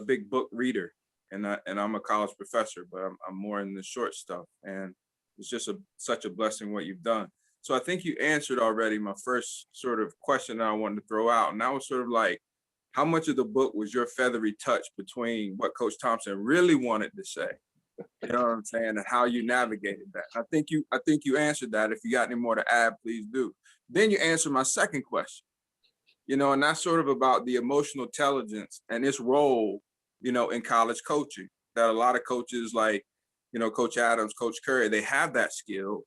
big book reader, and I'm a college professor, but I'm more in the short stuff. And it's just such a blessing what you've done. So I think you answered already my first sort of question that I wanted to throw out. And that was sort of like, how much of the book was your feathery touch between what Coach Thompson really wanted to say? You know what I'm saying? And how you navigated that. I think you answered that. If you got any more to add, please do. Then you answer my second question, you know, and that's sort of about the emotional intelligence and its role, you know, in college coaching, that a lot of coaches like, you know, Coach Adams, Coach Curry, they have that skill,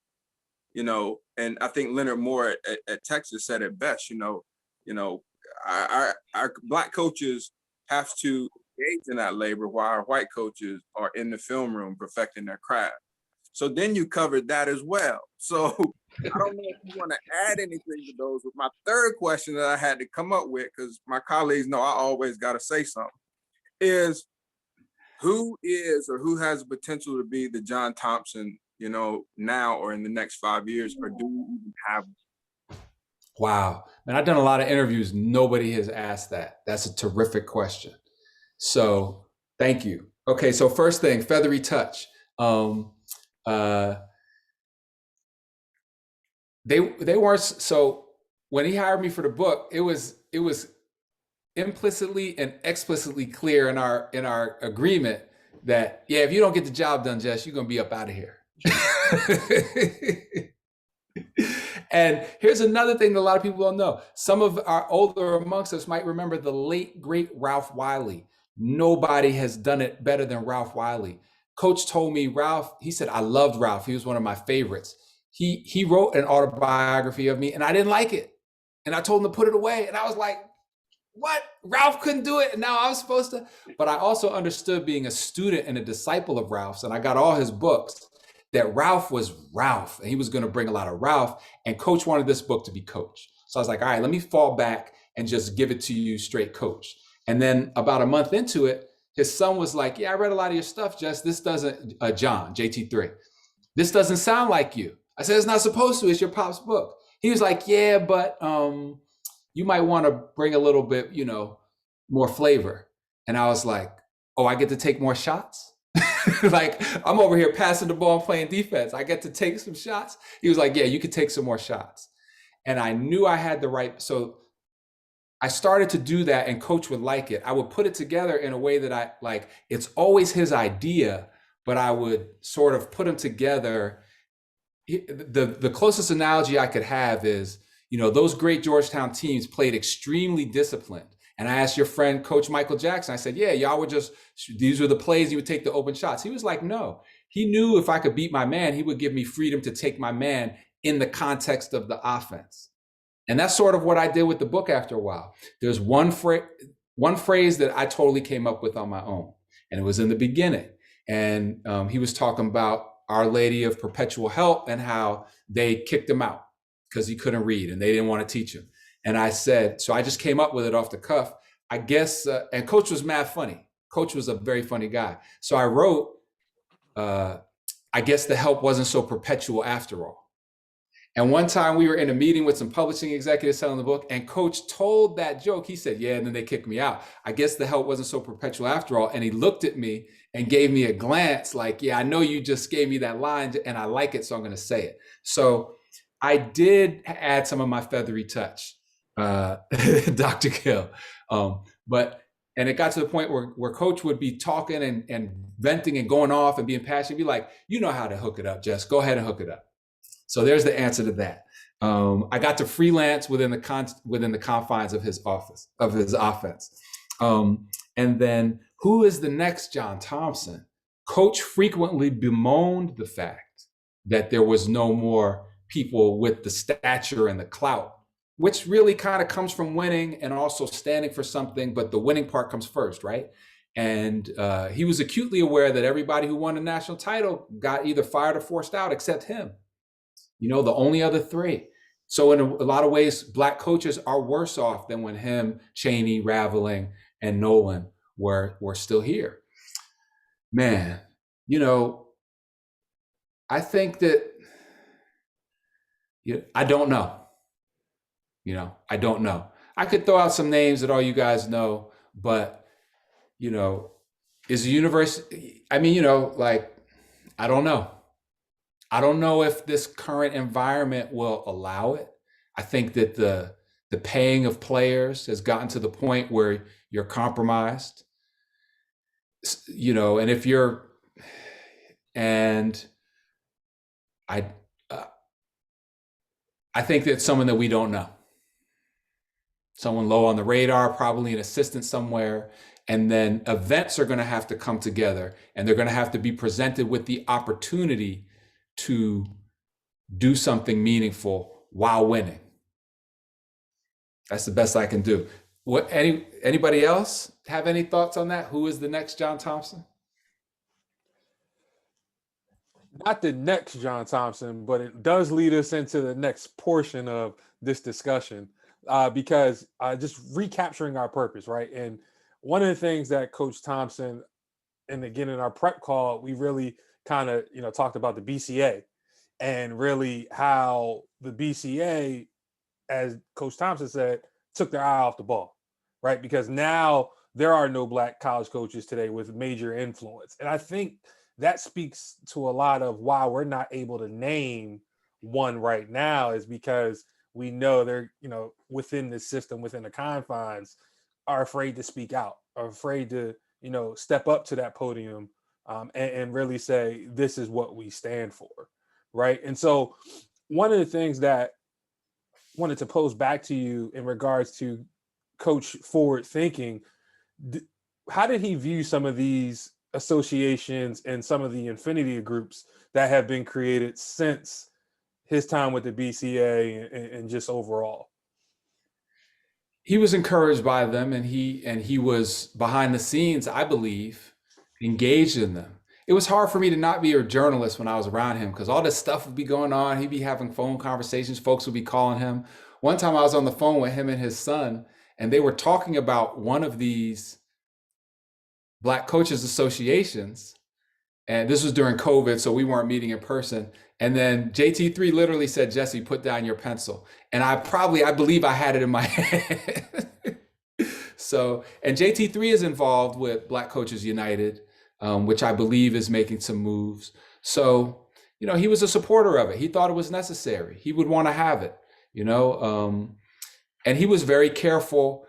you know, and I think Leonard Moore at Texas said it best, you know, our Black coaches have to engage in that labor while our white coaches are in the film room perfecting their craft. So then you covered that as well. So I don't know if you want to add anything to those. But my third question that I had to come up with, because my colleagues know I always got to say something, is who is or who has the potential to be the John Thompson you know, now or in the next 5 years, or do we even have? Wow. And I've done a lot of interviews. Nobody has asked that. That's a terrific question. So thank you. Okay. So first thing, feathery touch. They weren't, so when he hired me for the book, it was implicitly and explicitly clear in our agreement that, yeah, if you don't get the job done, Jess, you're gonna be up out of here. And here's another thing that a lot of people don't know. Some of our older amongst us might remember the late, great Ralph Wiley. Nobody has done it better than Ralph Wiley. Coach told me, Ralph, he said, I loved Ralph. He was one of my favorites. He wrote an autobiography of me and I didn't like it. And I told him to put it away. And I was like, what? Ralph couldn't do it. And now I was supposed to. But I also understood, being a student and a disciple of Ralph's, and I got all his books, that Ralph was Ralph, and he was going to bring a lot of Ralph, and Coach wanted this book to be Coach. So I was like, all right, let me fall back and just give it to you straight Coach. And then about a month into it, his son was like, yeah, I read a lot of your stuff, Jess. This doesn't, John, JT3, this doesn't sound like you. I said, it's not supposed to, it's your pop's book. He was like, yeah, but you might want to bring a little bit, you know, more flavor. And I was like, oh, I get to take more shots? Like, I'm over here passing the ball and playing defense. I get to take some shots. He was like, yeah, you could take some more shots. And I knew I had the right, so I started to do that, and Coach would like it. I would put it together in a way that I like, it's always his idea, but I would sort of put them together. The closest analogy I could have is, you know, those great Georgetown teams played extremely disciplined. And I asked your friend, Coach Michael Jackson, I said, yeah, y'all were just, these were the plays, you would take the open shots. He was like, no. He knew if I could beat my man, he would give me freedom to take my man in the context of the offense. And that's sort of what I did with the book after a while. There's one phrase that I totally came up with on my own, and it was in the beginning. And he was talking about Our Lady of Perpetual Help and how they kicked him out because he couldn't read and they didn't want to teach him. And I said, so I just came up with it off the cuff, I guess, and Coach was mad funny. Coach was a very funny guy. So I wrote, I guess the help wasn't so perpetual after all. And one time we were in a meeting with some publishing executives selling the book, and Coach told that joke. He said, yeah, and then they kicked me out. I guess the help wasn't so perpetual after all. And he looked at me and gave me a glance like, yeah, I know you just gave me that line and I like it, so I'm going to say it. So I did add some of my feathery touch, Dr. Gill. And it got to the point where Coach would be talking and venting and going off and being passionate, be like, you know how to hook it up, Jess, go ahead and hook it up. So there's the answer to that. I got to freelance within the confines of his office, of his offense. And then who is the next John Thompson? Coach frequently bemoaned the fact that there was no more people with the stature and the clout, which really kind of comes from winning and also standing for something, but the winning part comes first, right? And he was acutely aware that everybody who won a national title got either fired or forced out except him. You know, the only other three. So in a lot of ways, Black coaches are worse off than when him, Cheney, Raveling, and Nolan were still here. Man, you know, I think that, I don't know. You know, I don't know. I could throw out some names that all you guys know, but, you know, is the universe, I mean, you know, like, I don't know. I don't know if this current environment will allow it. I think that the paying of players has gotten to the point where you're compromised, you know, and if you're, and I think that someone that we don't know, someone low on the radar, probably an assistant somewhere, and then events are going to have to come together and they're going to have to be presented with the opportunity to do something meaningful while winning. That's the best I can do. What, anybody else have any thoughts on that? Who is the next John Thompson? Not the next John Thompson, but it does lead us into the next portion of this discussion, because just recapturing our purpose, right? And one of the things that Coach Thompson, and again in our prep call, we really kind of, talked about the BCA and really how the BCA, as Coach Thompson said, took their eye off the ball, right? Because now there are no Black college coaches today with major influence. And I think that speaks to a lot of why we're not able to name one right now, is because we know they're, within the system, within the confines, are afraid to speak out, are afraid to, step up to that podium and really say, this is what we stand for, right? And so one of the things that I wanted to pose back to you in regards to Coach forward thinking, how did he view some of these associations and some of the infinity groups that have been created since his time with the BCA and just overall? He was encouraged by them, and he was behind the scenes, I believe, engaged in them. It was hard for me to not be a journalist when I was around him, because all this stuff would be going on. He'd be having phone conversations. Folks would be calling him. One time I was on the phone with him and his son, and they were talking about one of these Black coaches associations. And this was during COVID, so we weren't meeting in person. And then JT3 literally said, "Jesse, put down your pencil." And I believe I had it in my head. So, and JT3 is involved with Black Coaches United, which I believe is making some moves. So, he was a supporter of it. He thought it was necessary. He would want to have it, and he was very careful.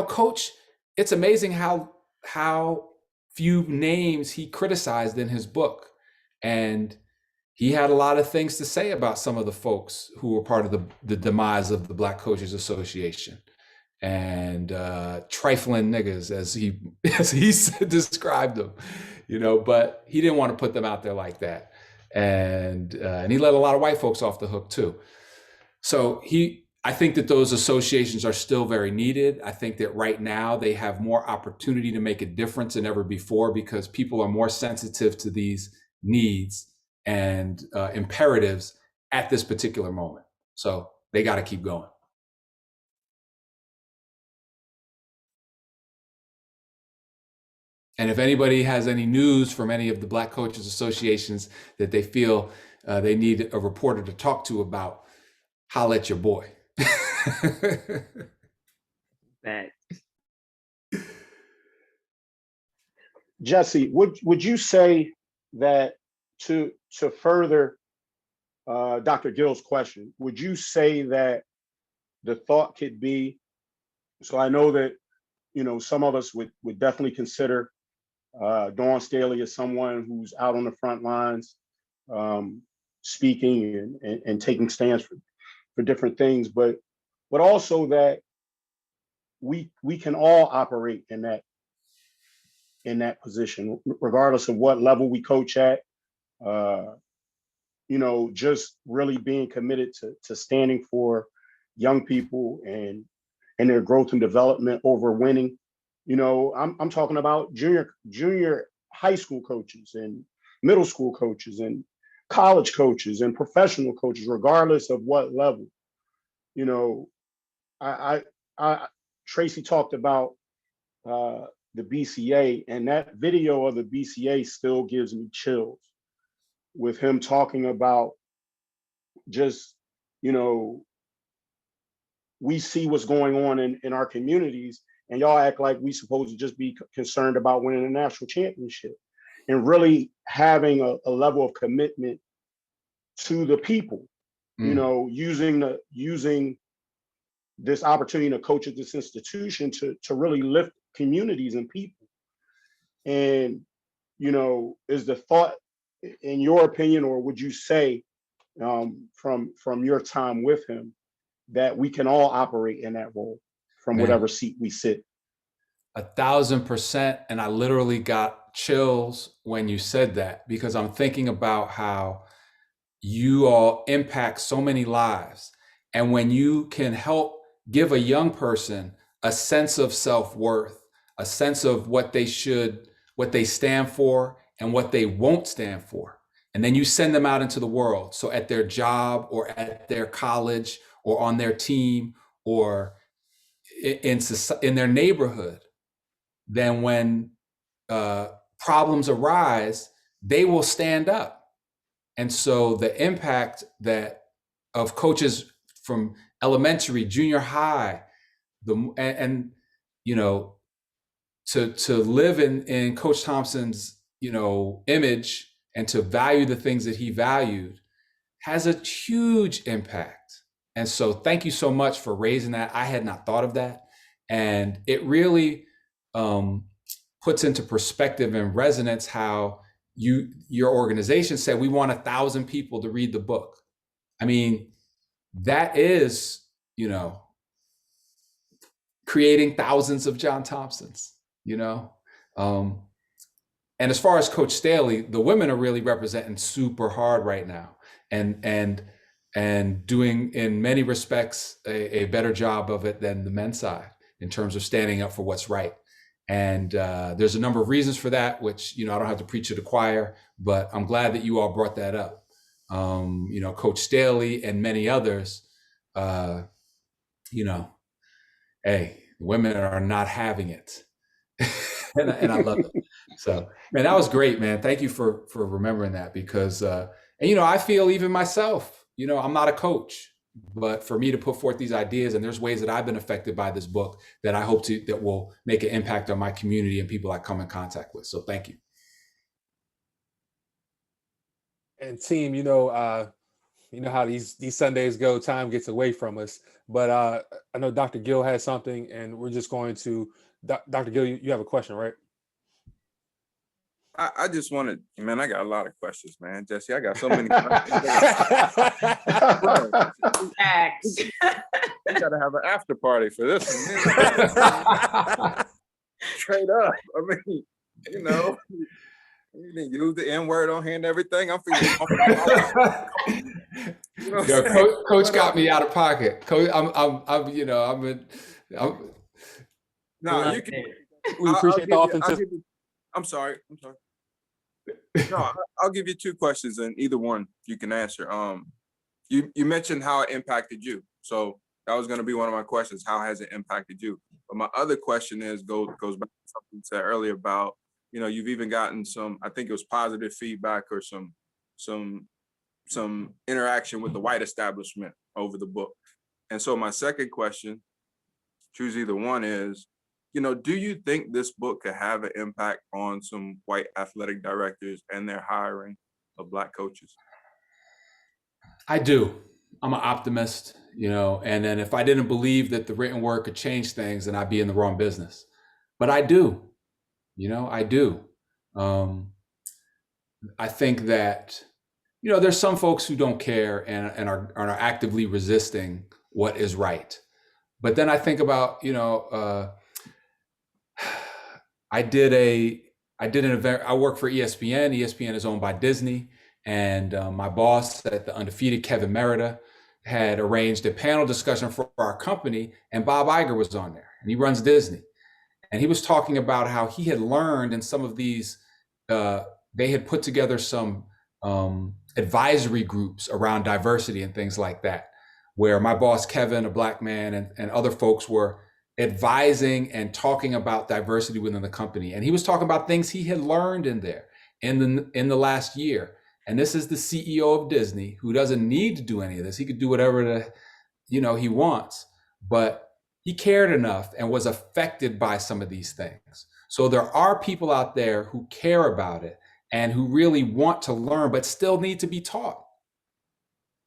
Coach, it's amazing how few names he criticized in his book. And he had a lot of things to say about some of the folks who were part of the demise of the Black Coaches Association, and trifling niggas, as he described them, but he didn't want to put them out there like that. And he let a lot of white folks off the hook too. So I think that those associations are still very needed. I think that right now they have more opportunity to make a difference than ever before, because people are more sensitive to these needs and imperatives at this particular moment. So they got to keep going. And if anybody has any news from any of the Black Coaches Associations that they feel they need a reporter to talk to about, holla at your boy. That Jesse, would you say that to further Dr. Gill's question, would you say that the thought could be, so I know that, some of us would definitely consider Dawn Staley as someone who's out on the front lines, speaking and taking stands for different things, but also that we can all operate in that position, regardless of what level we coach at. Just really being committed to standing for young people and their growth and development over winning. I'm talking about junior high school coaches and middle school coaches and college coaches and professional coaches, regardless of what level. Tracy talked about the BCA, and that video of the BCA still gives me chills, with him talking about just, we see what's going on in our communities, and y'all act like we supposed to just be concerned about winning a national championship, and really having a level of commitment to the people, using this opportunity to coach at this institution to really lift communities and people. And, is the thought, in your opinion, or would you say from your time with him, that we can all operate in that role from whatever seat we sit? 1,000%. And I literally got chills when you said that, because I'm thinking about how you all impact so many lives. And when you can help give a young person a sense of self-worth, a sense of what they stand for and what they won't stand for, and then you send them out into the world. So at their job or at their college or on their team or in their neighborhood, then when problems arise, they will stand up. And so the impact of coaches from elementary, junior high, and you know, to live in Coach Thompson's, you know, image and to value the things that he valued has a huge impact. And so thank you so much for raising that. I had not thought of that. And it really puts into perspective and resonance how your organization said, we want 1,000 people to read the book. I mean, that is, you know, creating thousands of John Thompsons, you know? And as far as Coach Staley, the women are really representing super hard right now and doing in many respects a better job of it than the men's side in terms of standing up for what's right. And there's a number of reasons for that, which, you know, I don't have to preach to the choir, but I'm glad that you all brought that up. You know, Coach Staley and many others, you know, hey, women are not having it. and I love it. So, man, that was great, man. Thank you for remembering that, because, and, you know, I feel even myself, you know, I'm not a coach, but for me to put forth these ideas, and there's ways that I've been affected by this book that I hope that will make an impact on my community and people I come in contact with. So thank you. And team, you know how these Sundays go, time gets away from us, but I know Dr. Gill has something, and we're just going to, Dr. Gill, you have a question, right? I just wanted, man, I got a lot of questions, man. Jesse, I got so many questions. We gotta have an after party for this one. Straight up. I mean, you know, you didn't use the N-word on here and everything. I'm feeling you know, Yo, Coach got me out of pocket. Coach, I'm you know, no, you can. We appreciate the authenticity. I'm sorry. No, I'll give you two questions, and either one you can answer. You mentioned how it impacted you, so that was going to be one of my questions. How has it impacted you? But my other question goes back to something you said earlier about, you know, you've even gotten some, I think it was positive feedback or some interaction with the white establishment over the book. And so my second question, choose either one, is, you know, do you think this book could have an impact on some white athletic directors and their hiring of Black coaches? I do. I'm an optimist, you know, and then if I didn't believe that the written word could change things, then I'd be in the wrong business. But I do, you know, I do. I think that, you know, there's some folks who don't care and are actively resisting what is right. But then I think about, you know, I did an event. I work for ESPN. ESPN is owned by Disney. And my boss at the Undefeated, Kevin Merida, had arranged a panel discussion for our company, and Bob Iger was on there, and he runs Disney. And he was talking about how he had learned in some of these, they had put together some advisory groups around diversity and things like that, where my boss, Kevin, a Black man, and other folks were advising and talking about diversity within the company. And he was talking about things he had learned in there in the last year. And this is the CEO of Disney, who doesn't need to do any of this. He could do whatever he wants, but he cared enough and was affected by some of these things. So there are people out there who care about it and who really want to learn, but still need to be taught.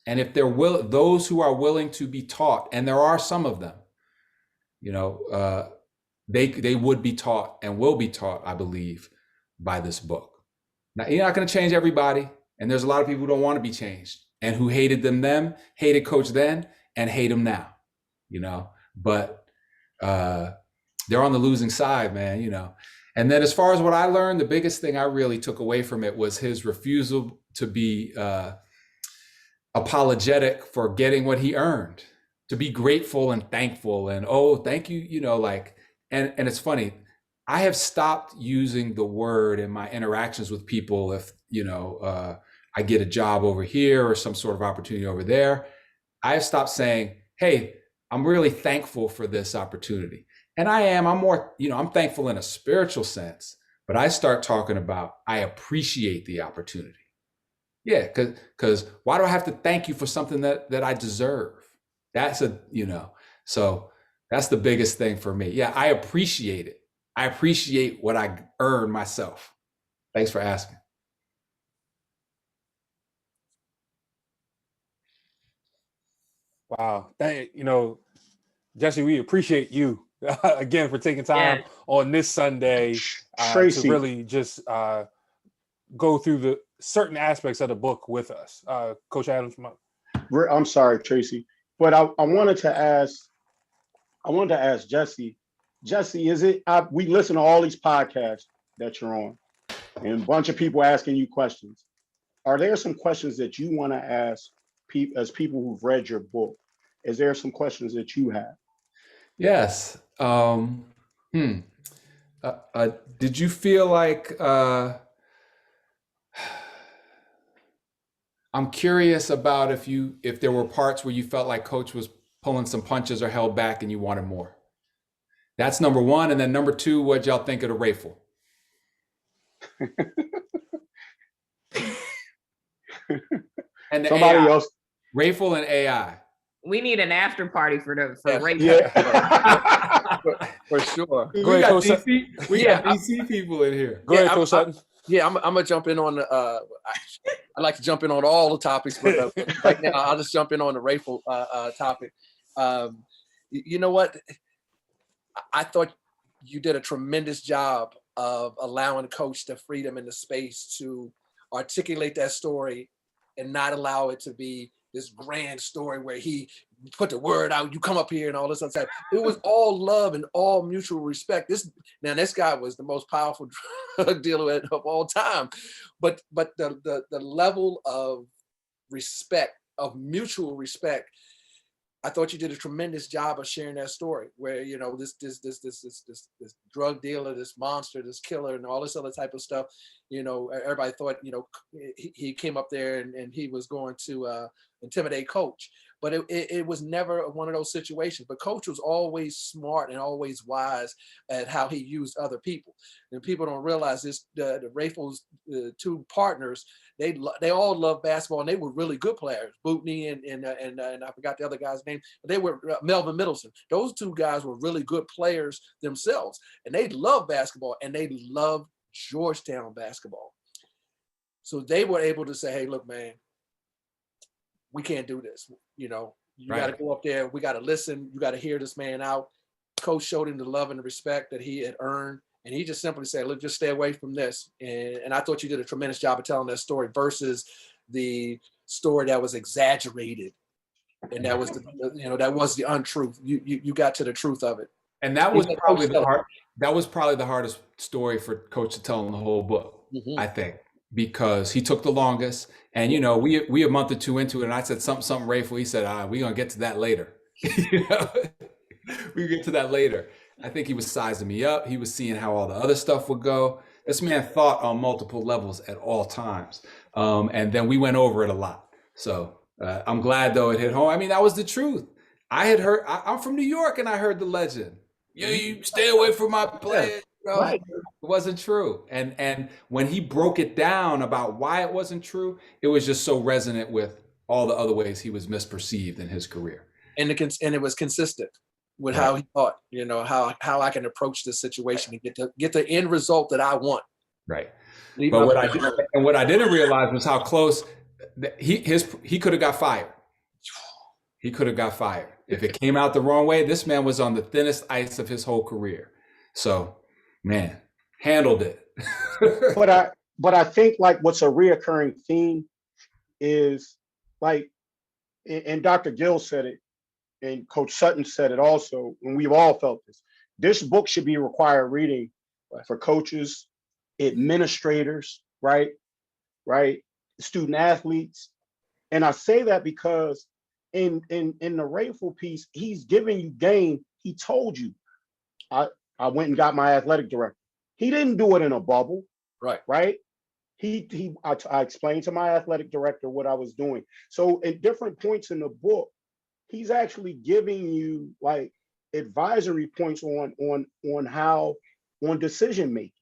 And if those who are willing to be taught, and there are some of them, you know, they would be taught and will be taught, I believe, by this book. Now, you're not going to change everybody. And there's a lot of people who don't want to be changed and who hated them then, hated Coach then, and hate him now, you know, but they're on the losing side, man, you know. And then as far as what I learned, the biggest thing I really took away from it was his refusal to be apologetic for getting what he earned, to be grateful and thankful and, oh, thank you, you know, like, and it's funny, I have stopped using the word in my interactions with people. If, you know, I get a job over here or some sort of opportunity over there, I have stopped saying, hey, I'm really thankful for this opportunity. And I'm more, you know, I'm thankful in a spiritual sense, But I start talking about, I appreciate the opportunity. Yeah, because why do I have to thank you for something that I deserve? That's so that's the biggest thing for me. Yeah, I appreciate it. I appreciate what I earn myself. Thanks for asking. Wow. Jesse, we appreciate you again for taking time on this Sunday to Tracy, really just go through the certain aspects of the book with us. Coach Adams. I'm sorry, Tracy, but I wanted to ask Jesse. Jesse, is it? We listen to all these podcasts that you're on, and a bunch of people asking you questions. Are there some questions that you want to ask as people who've read your book? Is there some questions that you have? Yes. Did you feel like I'm curious about if there were parts where you felt like Coach was pulling some punches or held back and you wanted more? That's number one. And then number two, what'd y'all think of the rifle? And the Somebody AI. else. Rifle and AI. We need an after party for Rachel. Yeah. for sure. We got DC people in here. Go ahead, Coach Sutton. I'm gonna jump in on the. I like to jump in on all the topics, but right now I'll just jump in on the rifle topic. You know what? I thought you did a tremendous job of allowing Coach the freedom and the space to articulate that story and not allow it to be this grand story where he put the word out, you come up here and all this other stuff. It was all love and all mutual respect. This guy was the most powerful drug dealer of all time. But the level of respect, of mutual respect, I thought you did a tremendous job of sharing that story where, this drug dealer, this monster, this killer, and all this other type of stuff, everybody thought, he came up there and he was going to intimidate Coach. But it was never one of those situations. But Coach was always smart and always wise at how he used other people. And people don't realize this, the Rifle's two partners, they all love basketball and they were really good players. Bootney and I forgot the other guy's name, but they were Melvin Middleton. Those two guys were really good players themselves, and they love basketball and they love Georgetown basketball. So they were able to say, hey, look, man, we can't do this. You got to go up there. We got to listen. You got to hear this man out. Coach showed him the love and the respect that he had earned. And he just simply said, look, just stay away from this. And I thought you did a tremendous job of telling that story versus the story that was exaggerated. And that was that was the untruth. You got to the truth of it. And that was probably the hardest story for Coach to tell in the whole book, I think, because he took the longest. And we a month or two into it, and I said something Rayful. He said, we're gonna get to that later. We get to that later. I think he was sizing me up. He was seeing how all the other stuff would go. This man thought on multiple levels at all times. And then we went over it a lot. So I'm glad though it hit home. I mean, that was the truth. I had heard, I'm from New York and I heard the legend. You stay away from my players. Right. It wasn't true. And when he broke it down about why it wasn't true, it was just so resonant with all the other ways he was misperceived in his career. And it was consistent with how he thought, how I can approach this situation and get the end result that I want. Right. But what I didn't realize was how close he could have got fired. He could have got fired. If it came out the wrong way, this man was on the thinnest ice of his whole career. So, man, handled it. But I think like what's a reoccurring theme is like, and Dr. Gill said it, and Coach Sutton said it also, and we've all felt this. This book should be required reading for coaches, administrators, right? Student athletes. And I say that because in the Rayful piece, he's giving you game. He told you, I went and got my athletic director. He didn't do it in a bubble, right? I explained to my athletic director what I was doing. So at different points in the book, he's actually giving you like advisory points on decision making.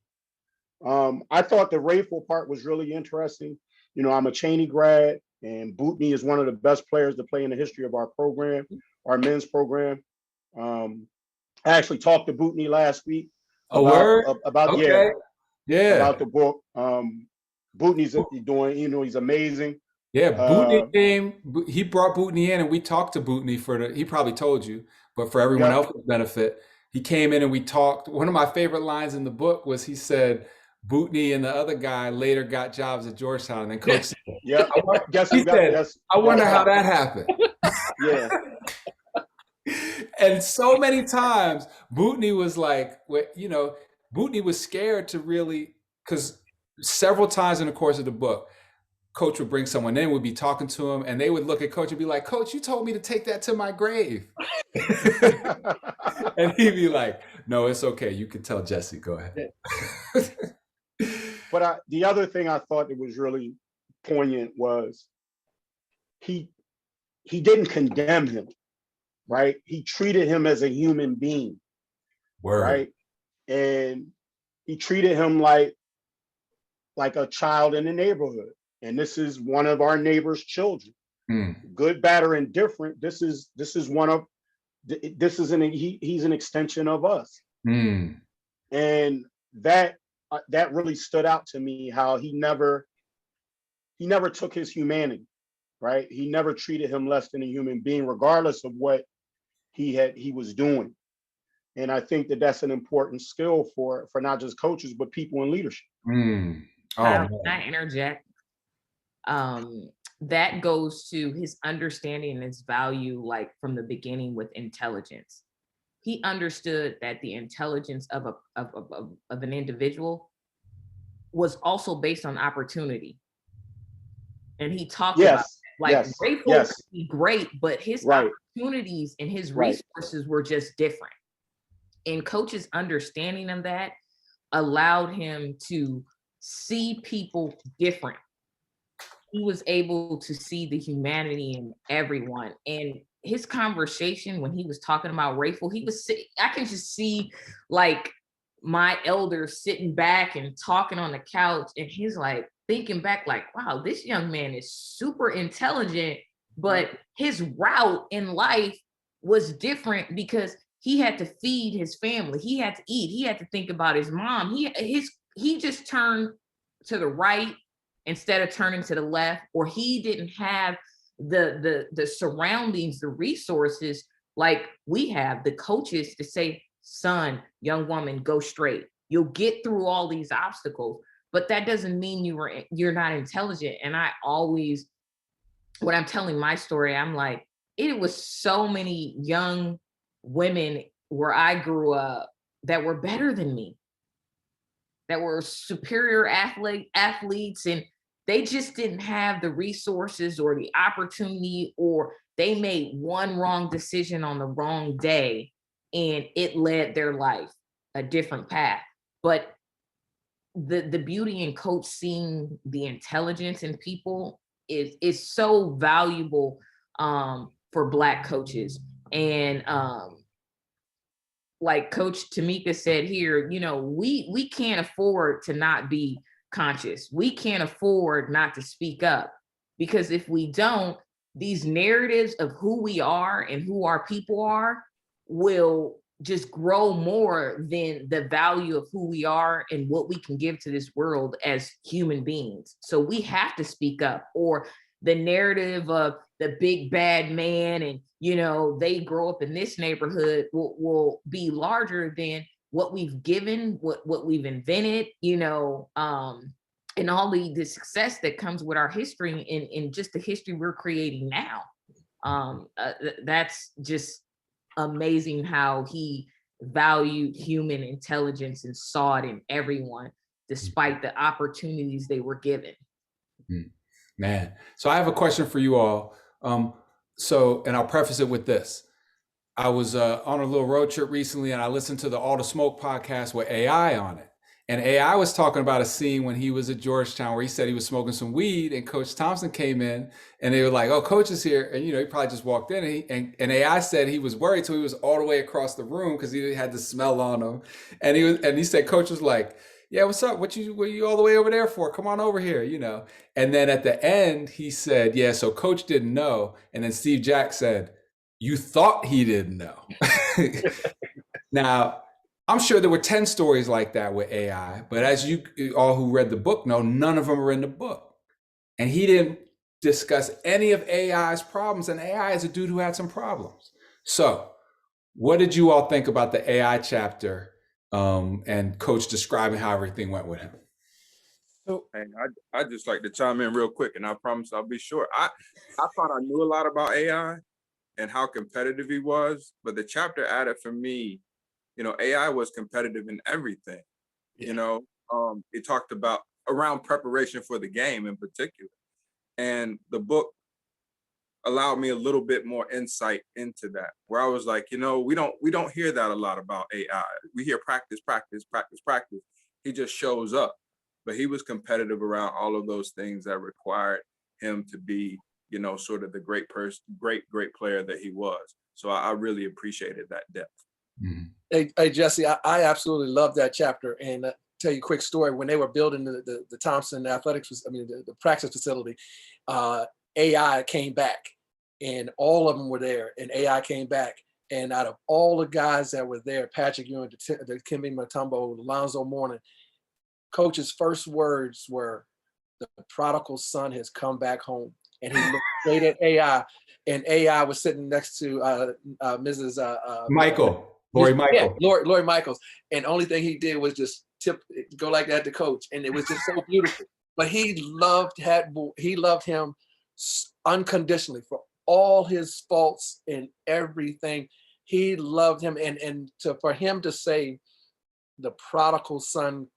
I thought the Rayful part was really interesting. You know, I'm a Cheney grad, and Bootney is one of the best players to play in the history of our program, our men's program. I actually talked to Bootney last week A word? about Okay. Yeah. about the book. Bootney's doing, you know, he's amazing. Yeah, Bootney came. He brought Bootney in, and we talked to Bootney he probably told you, but for everyone Yep. else's benefit, he came in and we talked. One of my favorite lines in the book was he said, Bootney and the other guy later got jobs at Georgetown, and then Coach said, Yeah. he said, I wonder how that happened. Yeah. And so many times, Bootney was like, you know, Bootney was scared to really, because several times in the course of the book, Coach would bring someone in, would be talking to him, and they would look at Coach and be like, Coach, you told me to take that to my grave. And he'd be like, no, it's okay. You can tell Jesse, go ahead. But the other thing I thought that was really poignant was he didn't condemn him, right? He treated him as a human being, Word. right? And he treated him like a child in the neighborhood. And this is one of our neighbor's children. Good, bad, or indifferent. He's an extension of us. And that really stood out to me, how he never took his humanity, right? He never treated him less than a human being, regardless of what he was doing. And I think that that's an important skill for not just coaches, but people in leadership. Can I interject? That goes to his understanding and his value, like from the beginning with intelligence. He understood that the intelligence of an individual was also based on opportunity. And he talked about it. Like Rayful could be great, but his opportunities and his resources were just different. And Coach's understanding of that allowed him to see people different. He was able to see the humanity in everyone. And his conversation when he was talking about Rayful, I can just see like my elder sitting back and talking on the couch, and he's like thinking back like, wow, this young man is super intelligent, but his route in life was different because he had to feed his family. He had to eat. He had to think about his mom. He just turned to the right instead of turning to the left, or he didn't have the surroundings, the resources like we have, the coaches to say, son, young woman, go straight. You'll get through all these obstacles, but that doesn't mean you're not intelligent. And I always, when I'm telling my story, I'm like, it was so many young women where I grew up that were better than me, that were superior athletes, and they just didn't have the resources or the opportunity, or they made one wrong decision on the wrong day and it led their life a different path. But the beauty in Coach seeing the intelligence in people is so valuable for Black coaches. And like Coach Tamika said here, you know, we can't afford to not be conscious. We can't afford not to speak up, because if we don't, these narratives of who we are and who our people are will just grow more than the value of who we are and what we can give to this world as human beings. So we have to speak up, or the narrative of the big bad man and, you know, they grow up in this neighborhood will be larger than what we've given, what we've invented, you know, and all the success that comes with our history and just the history we're creating now. That's just amazing how he valued human intelligence and saw it in everyone, despite the opportunities they were given. Man, so I have a question for you all. And I'll preface it with this. I was on a little road trip recently, and I listened to the All the Smoke podcast with AI on it. And AI was talking about a scene when he was at Georgetown where he said he was smoking some weed, and Coach Thompson came in and they were like, oh, Coach is here. And, you know, he probably just walked in and AI said he was worried. So he was all the way across the room because he had the smell on him. And he said, Coach was like, yeah, what's up? What you all the way over there for? Come on over here, you know. And then at the end, he said, yeah, so coach didn't know. And then Steve Jackson said, you thought he didn't know. Now, I'm sure there were 10 stories like that with AI, but as you all who read the book know, none of them are in the book. And he didn't discuss any of AI's problems, and AI is a dude who had some problems. So what did you all think about the AI chapter and coach describing how everything went with him? So And I just like to chime in real quick, and I promise I'll be short. I thought I knew a lot about AI and how competitive he was, but the chapter added for me, you know, AI was competitive in everything. Yeah. You know, it talked about around preparation for the game in particular. And the book allowed me a little bit more insight into that, where I was like, you know, we don't hear that a lot about AI. We hear practice, practice, practice, practice. He just shows up. But he was competitive around all of those things that required him to be, you know, sort of the great player that he was. So I really appreciated that depth. Mm-hmm. Hey, Jesse, I absolutely love that chapter. And tell you a quick story. When they were building the Thompson athletics, the practice facility, AI came back, and all of them were there. And AI came back, and out of all the guys that were there, Patrick Ewing, the Kimby Mutombo, Alonzo Mourning, coach's first words were, "The prodigal son has come back home." And he looked straight at AI, and AI was sitting next to Mrs. Lori Michael. Yeah, Lori Michaels. And only thing he did was just go like that to coach, and it was just so beautiful. But he loved him unconditionally for all his faults and everything. He loved him, and for him to say, the prodigal son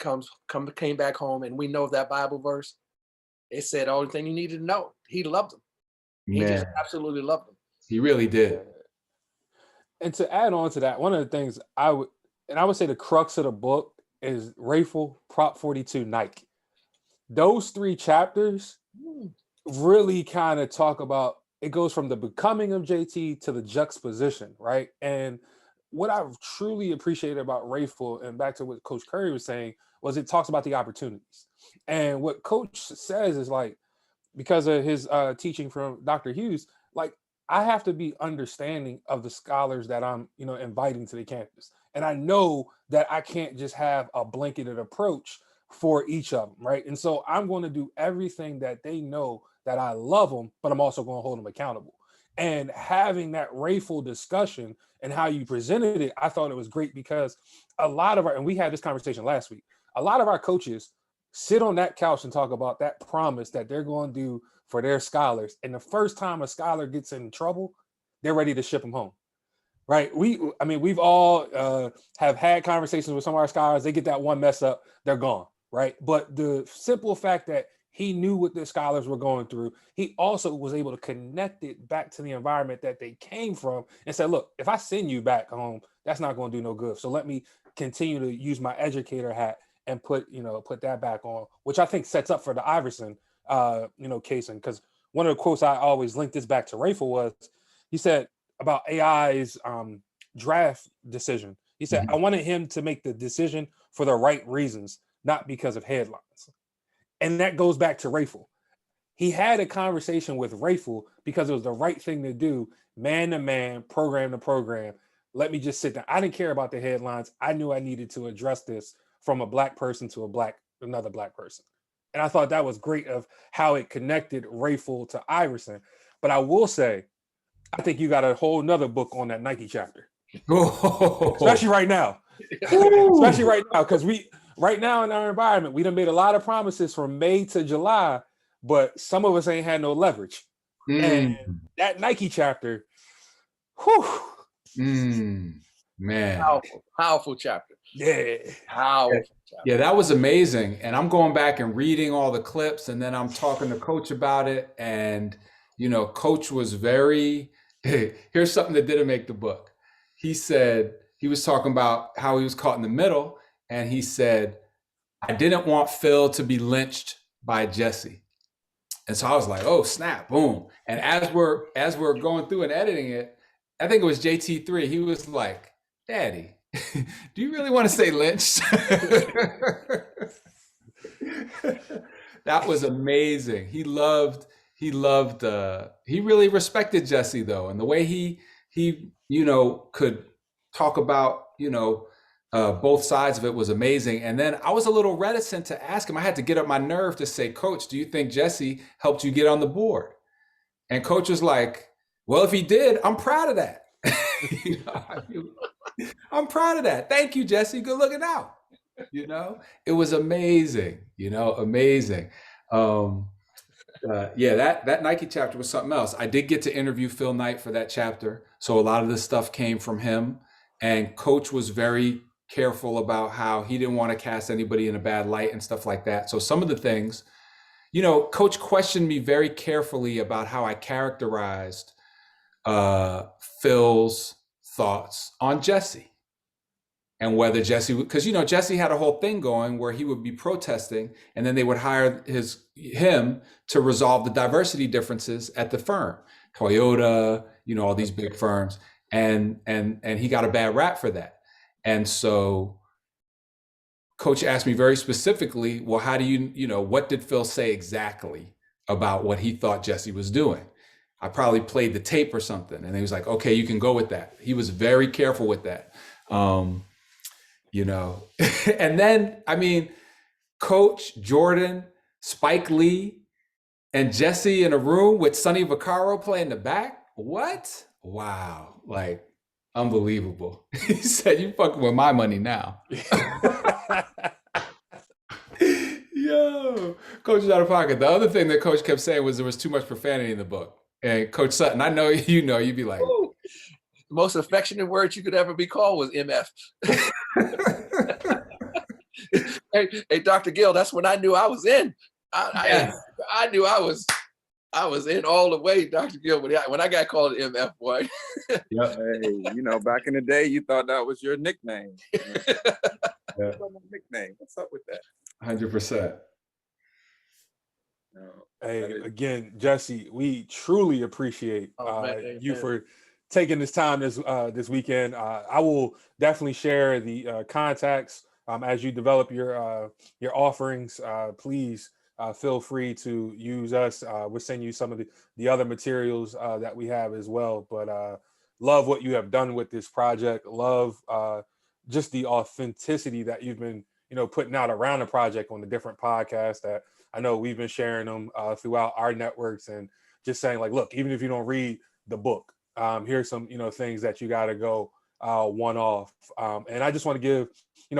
came back home, and we know that Bible verse. It said all the thing you needed to know. He loved him. He just absolutely loved him. He really did. And to add on to that, one of the things I would say the crux of the book is Rayful, Prop 42, Nike. Those 3 chapters really kind of talk about, it goes from the becoming of JT to the juxtaposition, right? And what I truly appreciated about Rayful, and back to what Coach Curry was saying, was it talks about the opportunities. And what Coach says is like, because of his teaching from Dr. Hughes, like, I have to be understanding of the scholars that I'm, you know, inviting to the campus. And I know that I can't just have a blanketed approach for each of them, right? And so I'm going to do everything that they know that I love them, but I'm also going to hold them accountable. And having that Rayful discussion and how you presented it, I thought it was great, because a lot of and we had this conversation last week, a lot of our coaches sit on that couch and talk about that promise that they're going to do for their scholars. And the first time a scholar gets in trouble, they're ready to ship them home, right? We've all have had conversations with some of our scholars. They get that one mess up, they're gone, right? But the simple fact that he knew what the scholars were going through, he also was able to connect it back to the environment that they came from and said, look, if I send you back home, that's not going to do no good. So let me continue to use my educator hat and put that back on, which I think sets up for the Iverson, case. And because one of the quotes I always link this back to Rayful was, he said about AI's draft decision. He said, I wanted him to make the decision for the right reasons, not because of headlines. And that goes back to Rayful. He had a conversation with Rayful because it was the right thing to do, man to man, program to program. Let me just sit down. I didn't care about the headlines. I knew I needed to address this from a Black person to another Black person. And I thought that was great of how it connected Rayful to Iverson. But I will say, I think you got a whole nother book on that Nike chapter. Especially right now. Especially right now, because right now in our environment, we done made a lot of promises from May to July, but some of us ain't had no leverage. And that Nike chapter, man. Powerful chapter. Yeah. Powerful chapter. Yeah, that was amazing. And I'm going back and reading all the clips, and then I'm talking to Coach about it. And, Coach was here's something that didn't make the book. He said, he was talking about how he was caught in the middle. And he said, I didn't want Phil to be lynched by Jesse. And so I was like, oh, snap, boom. And as we're going through and editing it, I think it was JT3. He was like, Daddy, do you really want to say lynched? That was amazing. He really respected Jesse though. And the way he, could talk about, both sides of it was amazing. And then I was a little reticent to ask him. I had to get up my nerve to say, Coach, do you think Jesse helped you get on the board? And Coach was like, well, if he did, I'm proud of that. I'm proud of that. Thank you, Jesse. Good looking out. It was amazing, amazing. That Nike chapter was something else. I did get to interview Phil Knight for that chapter. So a lot of this stuff came from him, and Coach was very careful about how he didn't want to cast anybody in a bad light and stuff like that. So some of the things, Coach questioned me very carefully about how I characterized Phil's thoughts on Jesse. And whether Jesse, because Jesse had a whole thing going where he would be protesting, and then they would hire him to resolve the diversity differences at the firm, Toyota, all these big firms, and he got a bad rap for that. And so, Coach asked me very specifically, well, how do what did Phil say exactly about what he thought Jesse was doing? I probably played the tape or something, and he was like, okay, you can go with that. He was very careful with that. And then, Coach, Jordan, Spike Lee, and Jesse in a room with Sonny Vaccaro playing the back. What? Wow. Like, unbelievable. He said, you fucking with my money now. Yo, Coach is out of pocket. The other thing that Coach kept saying was there was too much profanity in the book. And Coach Sutton, I know, you'd be like, ooh, the most affectionate word you could ever be called was MF. Hey, Dr. Gill, that's when I knew I was in. I knew I was in all the way, Dr. Gill. When I got called MF, boy. Yep. Hey, back in the day, you thought that was your nickname. Yeah. Nickname. What's up with that? 100%. Hey, again, Jesse, we truly appreciate you for taking this time this weekend. I will definitely share the contacts as you develop your offerings. Please feel free to use us. We'll send you some of the other materials that we have as well. But love what you have done with this project. Love just the authenticity that you've been putting out around the project on the different podcasts that I know we've been sharing them throughout our networks, and just saying like, look, even if you don't read the book, here's some, things that you got to go one off. And I just want to give,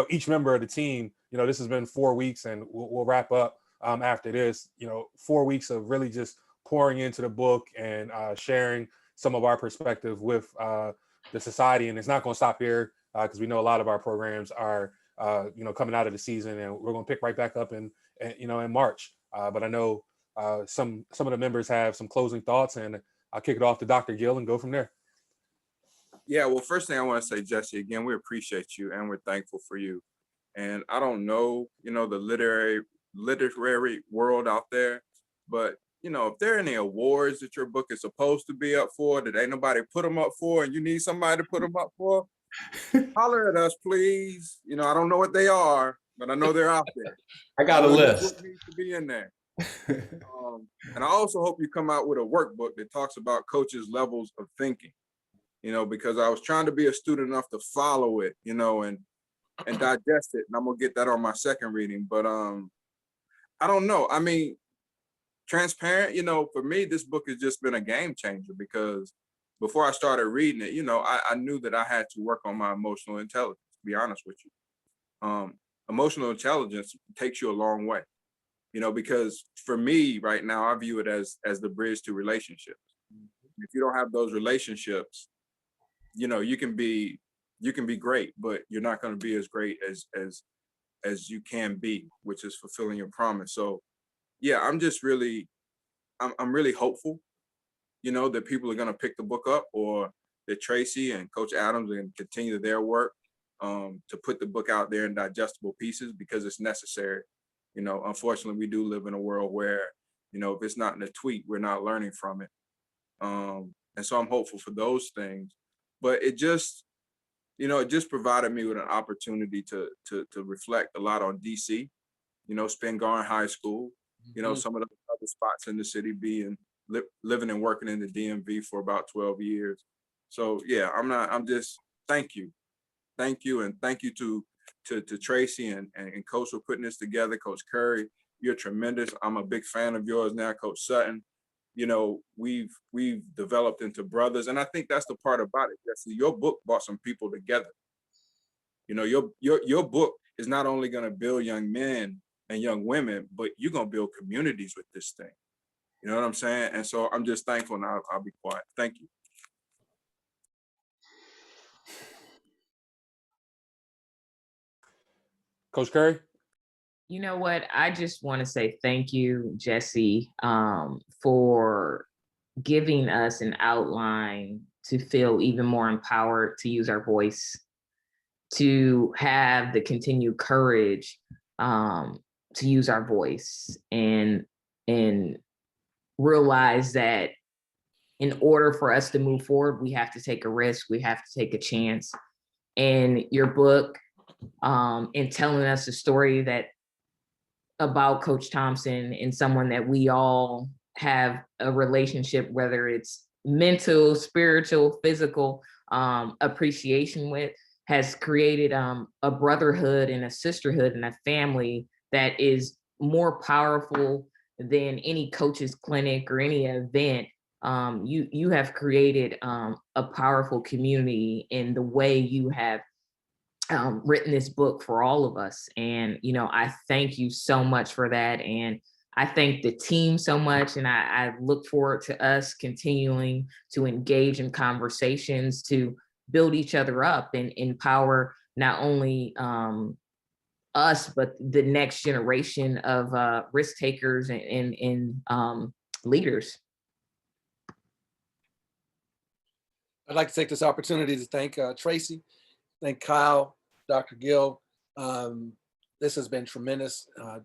each member of the team, this has been 4 weeks, and we'll wrap up after this, 4 weeks of really just pouring into the book and sharing some of our perspective with the society. And it's not going to stop here because we know a lot of our programs are, coming out of the season, and we're going to pick right back up in March. But I know some of the members have some closing thoughts, and I'll kick it off to Dr. Gill and go from there. Yeah, well, first thing I want to say, Jesse, again, we appreciate you and we're thankful for you. And I don't know, the literary world out there, but if there are any awards that your book is supposed to be up for that ain't nobody put them up for, and you need somebody to put them up for, holler at us, please. I don't know what they are, but I know they're out there. I got a list. Book needs to be in there. And I also hope you come out with a workbook that talks about coaches' levels of thinking, because I was trying to be a student enough to follow it, and digest it. And I'm gonna get that on my second reading. But I don't know. Transparent, for me, this book has just been a game changer, because before I started reading it, I knew that I had to work on my emotional intelligence, to be honest with you. Emotional intelligence takes you a long way, because for me right now, I view it as the bridge to relationships. If you don't have those relationships, you can be great, but you're not going to be as great as you can be, which is fulfilling your promise. So yeah, I'm really hopeful, that people are going to pick the book up, or that Tracy and Coach Adams are going to continue their work to put the book out there in digestible pieces, because it's necessary. Unfortunately, we do live in a world where, if it's not in a tweet, we're not learning from it. And so I'm hopeful for those things. But it just provided me with an opportunity to reflect a lot on DC spend Garden High School, some of the other spots in the city, living and working in the DMV for about 12 years. So yeah, I'm just, thank you. And thank you to Tracy and Coach for putting this together. Coach Curry, you're tremendous. I'm a big fan of yours now, Coach Sutton. We've developed into brothers, and I think that's the part about it. Jesse, your book brought some people together. Your book is not only going to build young men and young women, but you're going to build communities with this thing. You know what I'm saying? And so I'm just thankful, and I'll be quiet. Thank you. Coach Curry? You know what? I just want to say thank you, Jesse, for giving us an outline to feel even more empowered to use our voice, to have the continued courage to use our voice, and realize that in order for us to move forward, we have to take a risk, we have to take a chance. And your book, and telling us a story about Coach Thompson, and someone that we all have a relationship, whether it's mental, spiritual, physical appreciation with, has created a brotherhood and a sisterhood and a family that is more powerful than any coach's clinic or any event. You have created a powerful community in the way you have written this book for all of us. And, I thank you so much for that. And I thank the team so much. And I look forward to us continuing to engage in conversations to build each other up and empower not only us, but the next generation of risk takers and leaders. I'd like to take this opportunity to thank Tracy, thank Kyle, Dr. Gill. This has been tremendous. I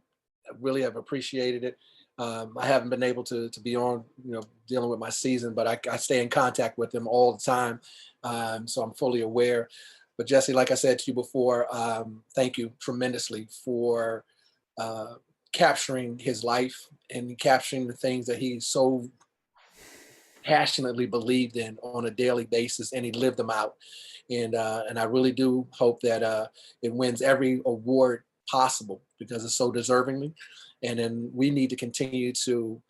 really have appreciated it. I haven't been able to be on, dealing with my season, but I stay in contact with them all the time. So I'm fully aware. But Jesse, like I said to you before, thank you tremendously for capturing his life and capturing the things that he so passionately believed in on a daily basis, and he lived them out. And I really do hope that it wins every award possible, because it's so deservingly. And then we need to continue to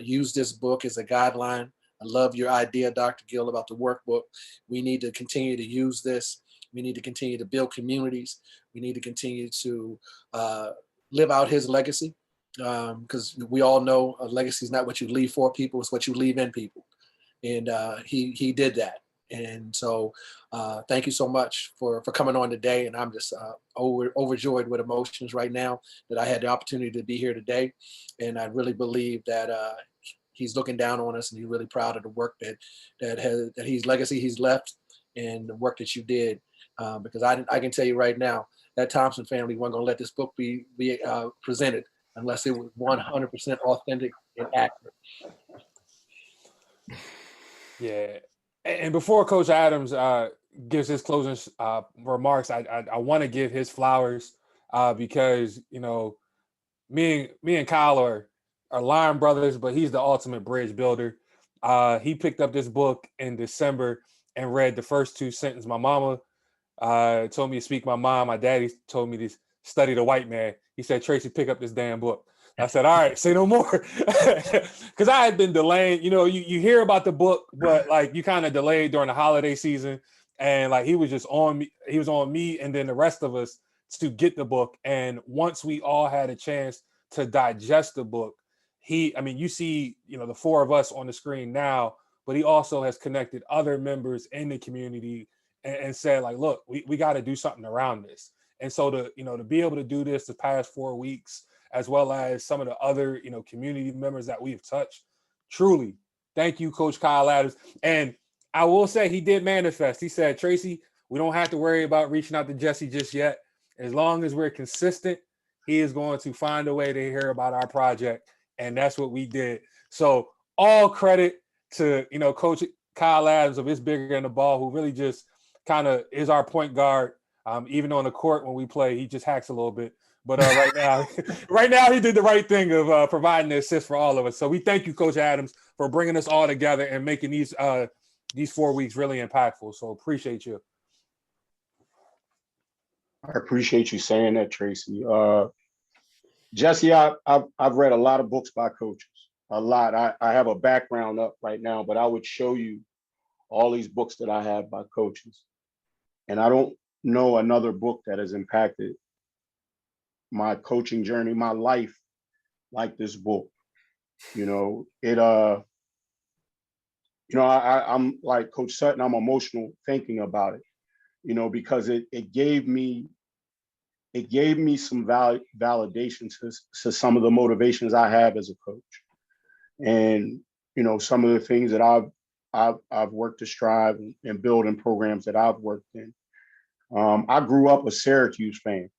use this book as a guideline. I love your idea, Dr. Gill, about the workbook. We need to continue to use this. We need to continue to build communities. We need to continue to live out his legacy, because we all know a legacy is not what you leave for people, it's what you leave in people. And he did that. And so thank you so much for coming on today. And I'm just overjoyed with emotions right now that I had the opportunity to be here today. And I really believe that he's looking down on us, and he's really proud of the work that he's legacy he's left, and the work that you did. Because I can tell you right now, that Thompson family wasn't going to let this book be presented unless it was 100% authentic and accurate. Yeah. And before Coach Adams gives his closing remarks, I want to give his flowers because, me and Kyle are line brothers, but he's the ultimate bridge builder. He picked up this book in December and read the first 2 sentences. My mama told me to speak my mom. My daddy told me to study the white man. He said, Tracy, pick up this damn book. I said, all right, say no more. Because I had been delaying, you hear about the book, but like you kind of delayed during the holiday season. And like he was just on me, he was on me and then the rest of us to get the book. And once we all had a chance to digest the book, you see, the 4 of us on the screen now, but he also has connected other members in the community and said like, look, we got to do something around this. And so to be able to do this the past 4 weeks, as well as some of the other, community members that we've touched, truly, thank you, Coach Kyle Adams. And I will say he did manifest. He said, Tracy, we don't have to worry about reaching out to Jesse just yet. As long as we're consistent, he is going to find a way to hear about our project. And that's what we did. So all credit to, Coach Kyle Adams of It's Bigger Than the Ball, who really just kind of is our point guard. Even on the court when we play, he just hacks a little bit. But right now, right now he did the right thing of providing the assist for all of us. So we thank you, Coach Adams, for bringing us all together and making these 4 weeks really impactful. So appreciate you. I appreciate you saying that, Tracy. Jesse, I've read a lot of books by coaches, a lot. I have a background up right now, but I would show you all these books that I have by coaches. And I don't know another book that has impacted my coaching journey, my life, like this book. I'm like Coach Sutton, I'm emotional thinking about it, because it gave me some validation to some of the motivations I have as a coach. And, some of the things that I've worked to strive and build in programs that I've worked in. I grew up a Syracuse fan,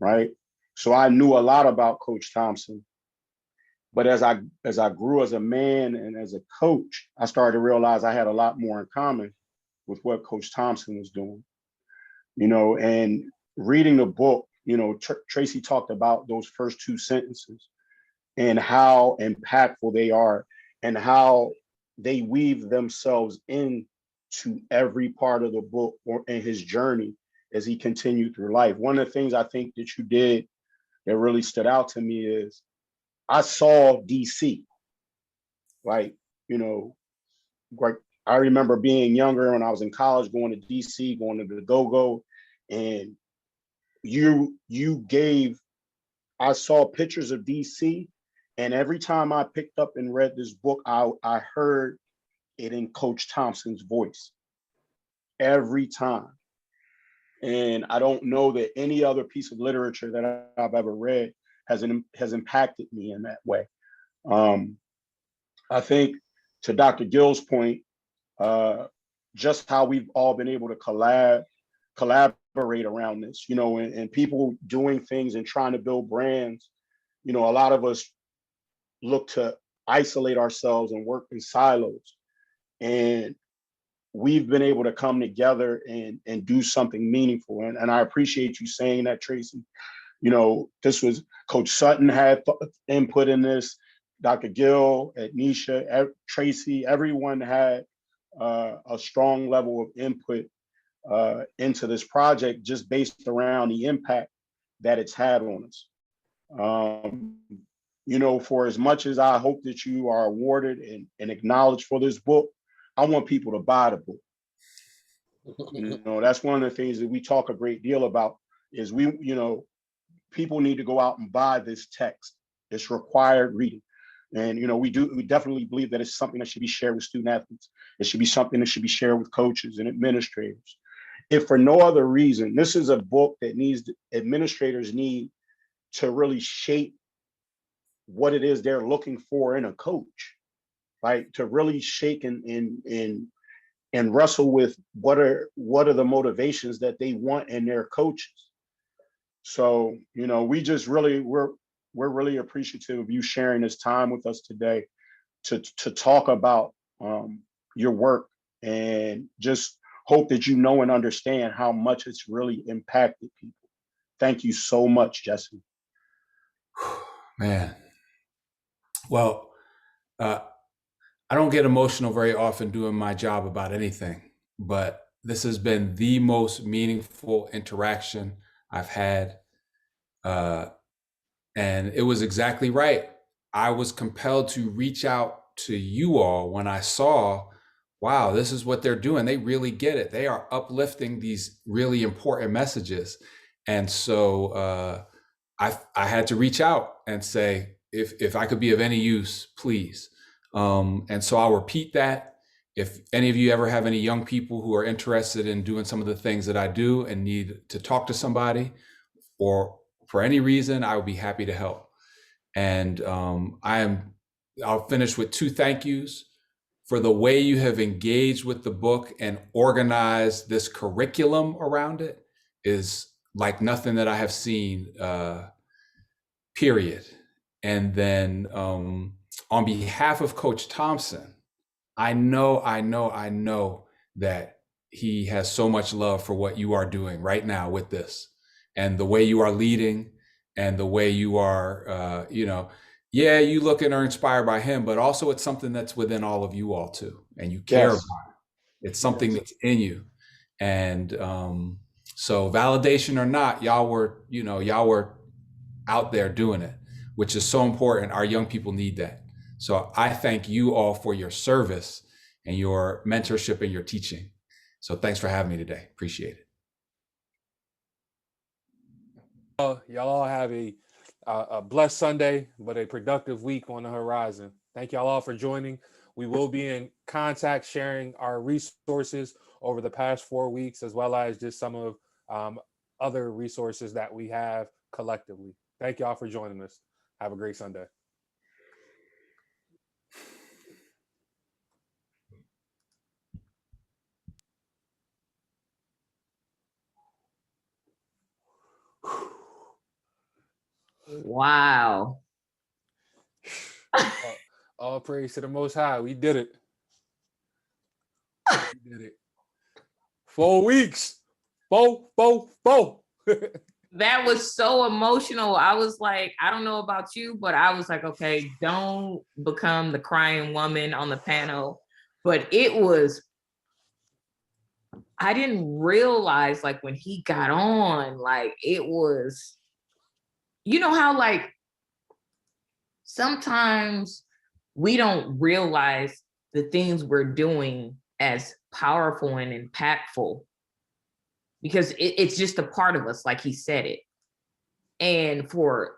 right? So I knew a lot about Coach Thompson. But as I grew as a man and as a coach, I started to realize I had a lot more in common with what Coach Thompson was doing. And reading the book, Tracy talked about those first two sentences and how impactful they are and how they weave themselves into every part of the book or in his journey as he continued through life. One of the things I think that you did that really stood out to me is I saw DC, like, I remember being younger when I was in college, going to DC, going to the Go-Go, and I saw pictures of DC, and every time I picked up and read this book, I heard it in Coach Thompson's voice every time. And I don't know that any other piece of literature that I've ever read has impacted me in that way. I think to Dr. Gill's point, just how we've all been able to collaborate around this, and people doing things and trying to build brands. A lot of us look to isolate ourselves and work in silos. And we've been able to come together and do something meaningful. And I appreciate you saying that, Tracy. This was Coach Sutton had input in this, Dr. Gill, Ednisha, Tracy, everyone had a strong level of input into this project just based around the impact that it's had on us. For as much as I hope that you are awarded and acknowledged for this book, I want people to buy the book. That's one of the things that we talk a great deal about is people need to go out and buy this text. It's required reading. And, we definitely believe that it's something that should be shared with student athletes. It should be something that should be shared with coaches and administrators. If for no other reason, this is a book that administrators need to really shape what it is they're looking for in a coach, right? To really shake and wrestle with what are the motivations that they want in their coaches. So, we're really appreciative of you sharing this time with us today to talk about your work, and just hope that and understand how much it's really impacted people. Thank you so much, Jesse. Man. Well, I don't get emotional very often doing my job about anything, but this has been the most meaningful interaction I've had. And it was exactly right. I was compelled to reach out to you all when I saw, wow, this is what they're doing. They really get it. They are uplifting these really important messages. And so I had to reach out and say, if I could be of any use, please. And so I'll repeat that. If any of you ever have any young people who are interested in doing some of the things that I do and need to talk to somebody, or for any reason, I would be happy to help. And I'll finish with 2 thank yous for the way you have engaged with the book and organized this curriculum around it is like nothing that I have seen, period. And then on behalf of Coach Thompson, I know that he has so much love for what you are doing right now with this and the way you are leading and the way you are, yeah, you look and are inspired by him, but also it's something that's within all of you all too, and you care Yes. about it. It's something that's in you. And so validation or not, y'all were out there doing it, which is so important. Our young people need that. So I thank you all for your service and your mentorship and your teaching. So thanks for having me today. Appreciate it. Y'all all have a blessed Sunday, but a productive week on the horizon. Thank y'all all for joining. We will be in contact, sharing our resources over the past 4 weeks, as well as just some of other resources that we have collectively. Thank y'all for joining us. Have a great Sunday. Wow. All praise to the Most High. We did it. We did it. 4 weeks. Four. That was so emotional. I was like, I don't know about you, but I was like, okay, don't become the crying woman on the panel. But I didn't realize, like, when he got on, like, it was, you know how, like, sometimes we don't realize the things we're doing as powerful and impactful because it's just a part of us, like he said it. And for